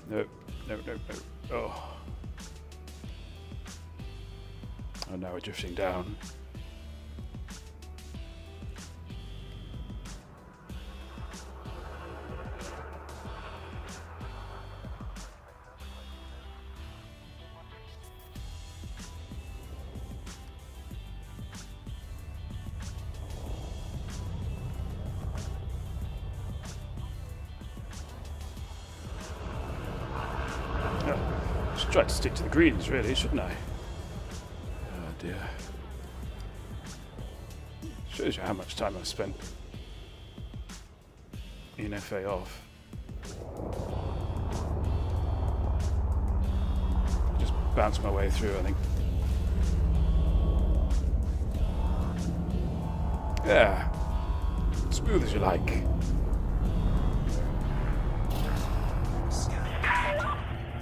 No. Oh. Oh, now we're drifting down. Should try to stick to the greens, really, shouldn't I? Oh dear. Shows you how much time I've spent in FA off. Just bounce my way through, I think. Yeah. Smooth as you like.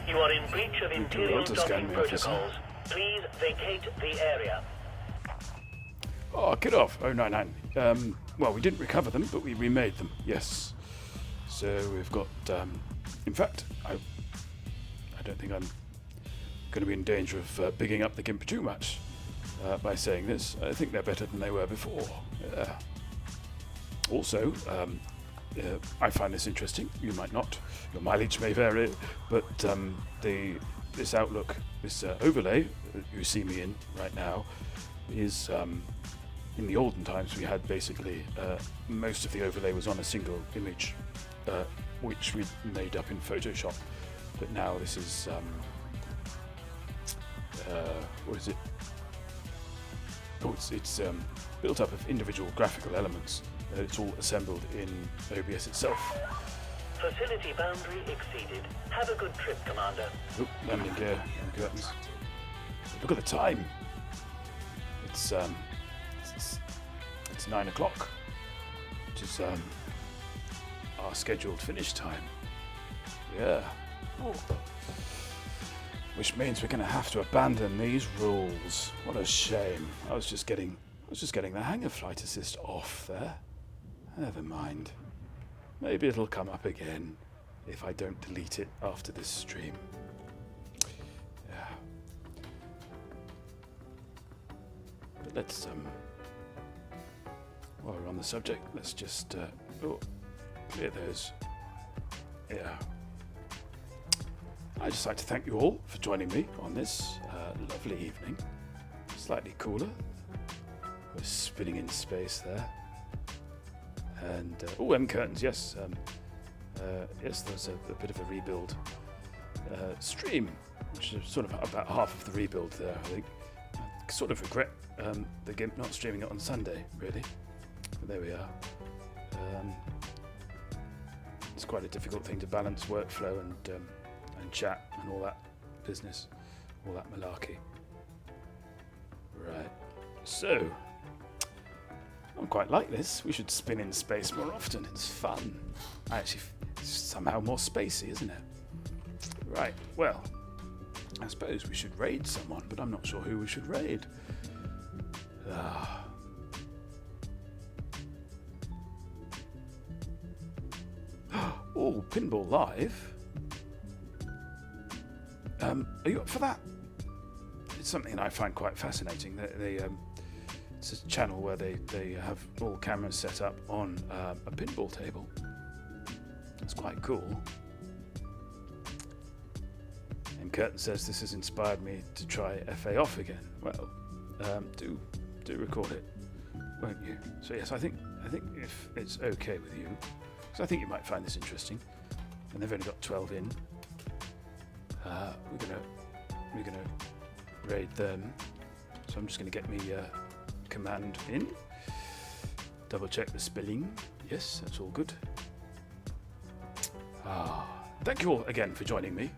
You are in breach of Imperial docking protocols. Please vacate the area. Oh, get off. 099. Well, we didn't recover them, but we remade them. Yes. So we've got. In fact, I don't think I'm going to be in danger of bigging up the Gimp too much by saying this. I think they're better than they were before. Also, I find this interesting. You might not. Your mileage may vary, but this outlook, this overlay that you see me in right now, is in the olden times we had basically most of the overlay was on a single image, which we made up in Photoshop. But now this is what is it? Oh, it's built up of individual graphical elements. It's all assembled in OBS itself. Facility boundary exceeded. Have a good trip, Commander. Oh, landing gear and curtains. Look at the time. It's 9 o'clock, which is our scheduled finish time. Yeah. Ooh. Which means we're going to have to abandon these rules. What a shame. I was just getting the hang of flight assist off there. Never mind. Maybe it'll come up again if I don't delete it after this stream. Yeah. But let's while we're on the subject, let's just clear those. Yeah. I'd just like to thank you all for joining me on this lovely evening. Slightly cooler. We're spinning in space there. And M curtains, yes. Yes, there's a bit of a rebuild stream, which is sort of about half of the rebuild there, I think. I sort of regret the GIMP not streaming it on Sunday, really. But there we are. It's quite a difficult thing to balance workflow and chat and all that business, all that malarkey. Right. So, I quite like this. We should spin in space more often. It's fun. Actually, it's somehow more spacey, isn't it? Right. Well, I suppose we should raid someone, but I'm not sure who we should raid. Oh, Pinball Live. Are you up for that? It's something that I find quite fascinating. It's a channel where they have all cameras set up on a pinball table. It's quite cool. And Curtin says this has inspired me to try FA off again. Well, do record it, won't you? So yes, I think if it's okay with you, because I think you might find this interesting, and they've only got 12 in. We're gonna raid them. So I'm just gonna get me command in. Double check the spelling. Yes, that's all good. Thank you all again for joining me.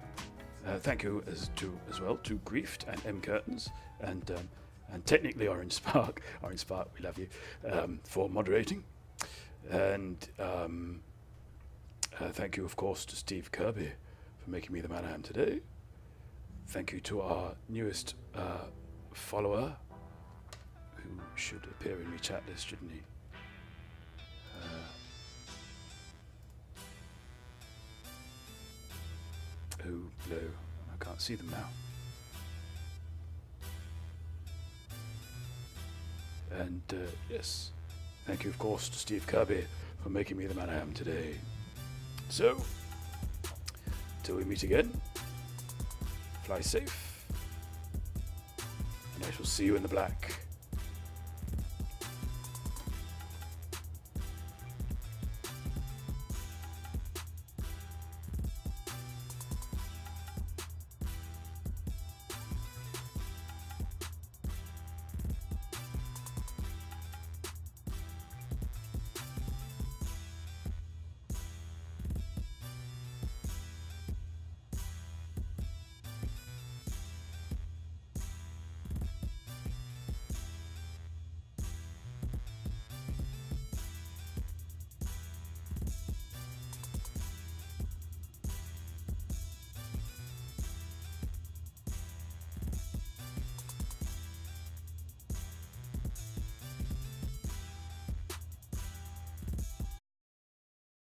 Thank you as well to Griefed and M Curtains and technically Orange Spark. Orange Spark, we love you, for moderating. And thank you, of course, to Steve Kirby for making me the man I am today. Thank you to our newest follower, who should appear in my chat list, shouldn't he? Oh, no, I can't see them now. And yes, thank you, of course, to Steve Kirby for making me the man I am today. So, till we meet again, fly safe, and I shall see you in the black.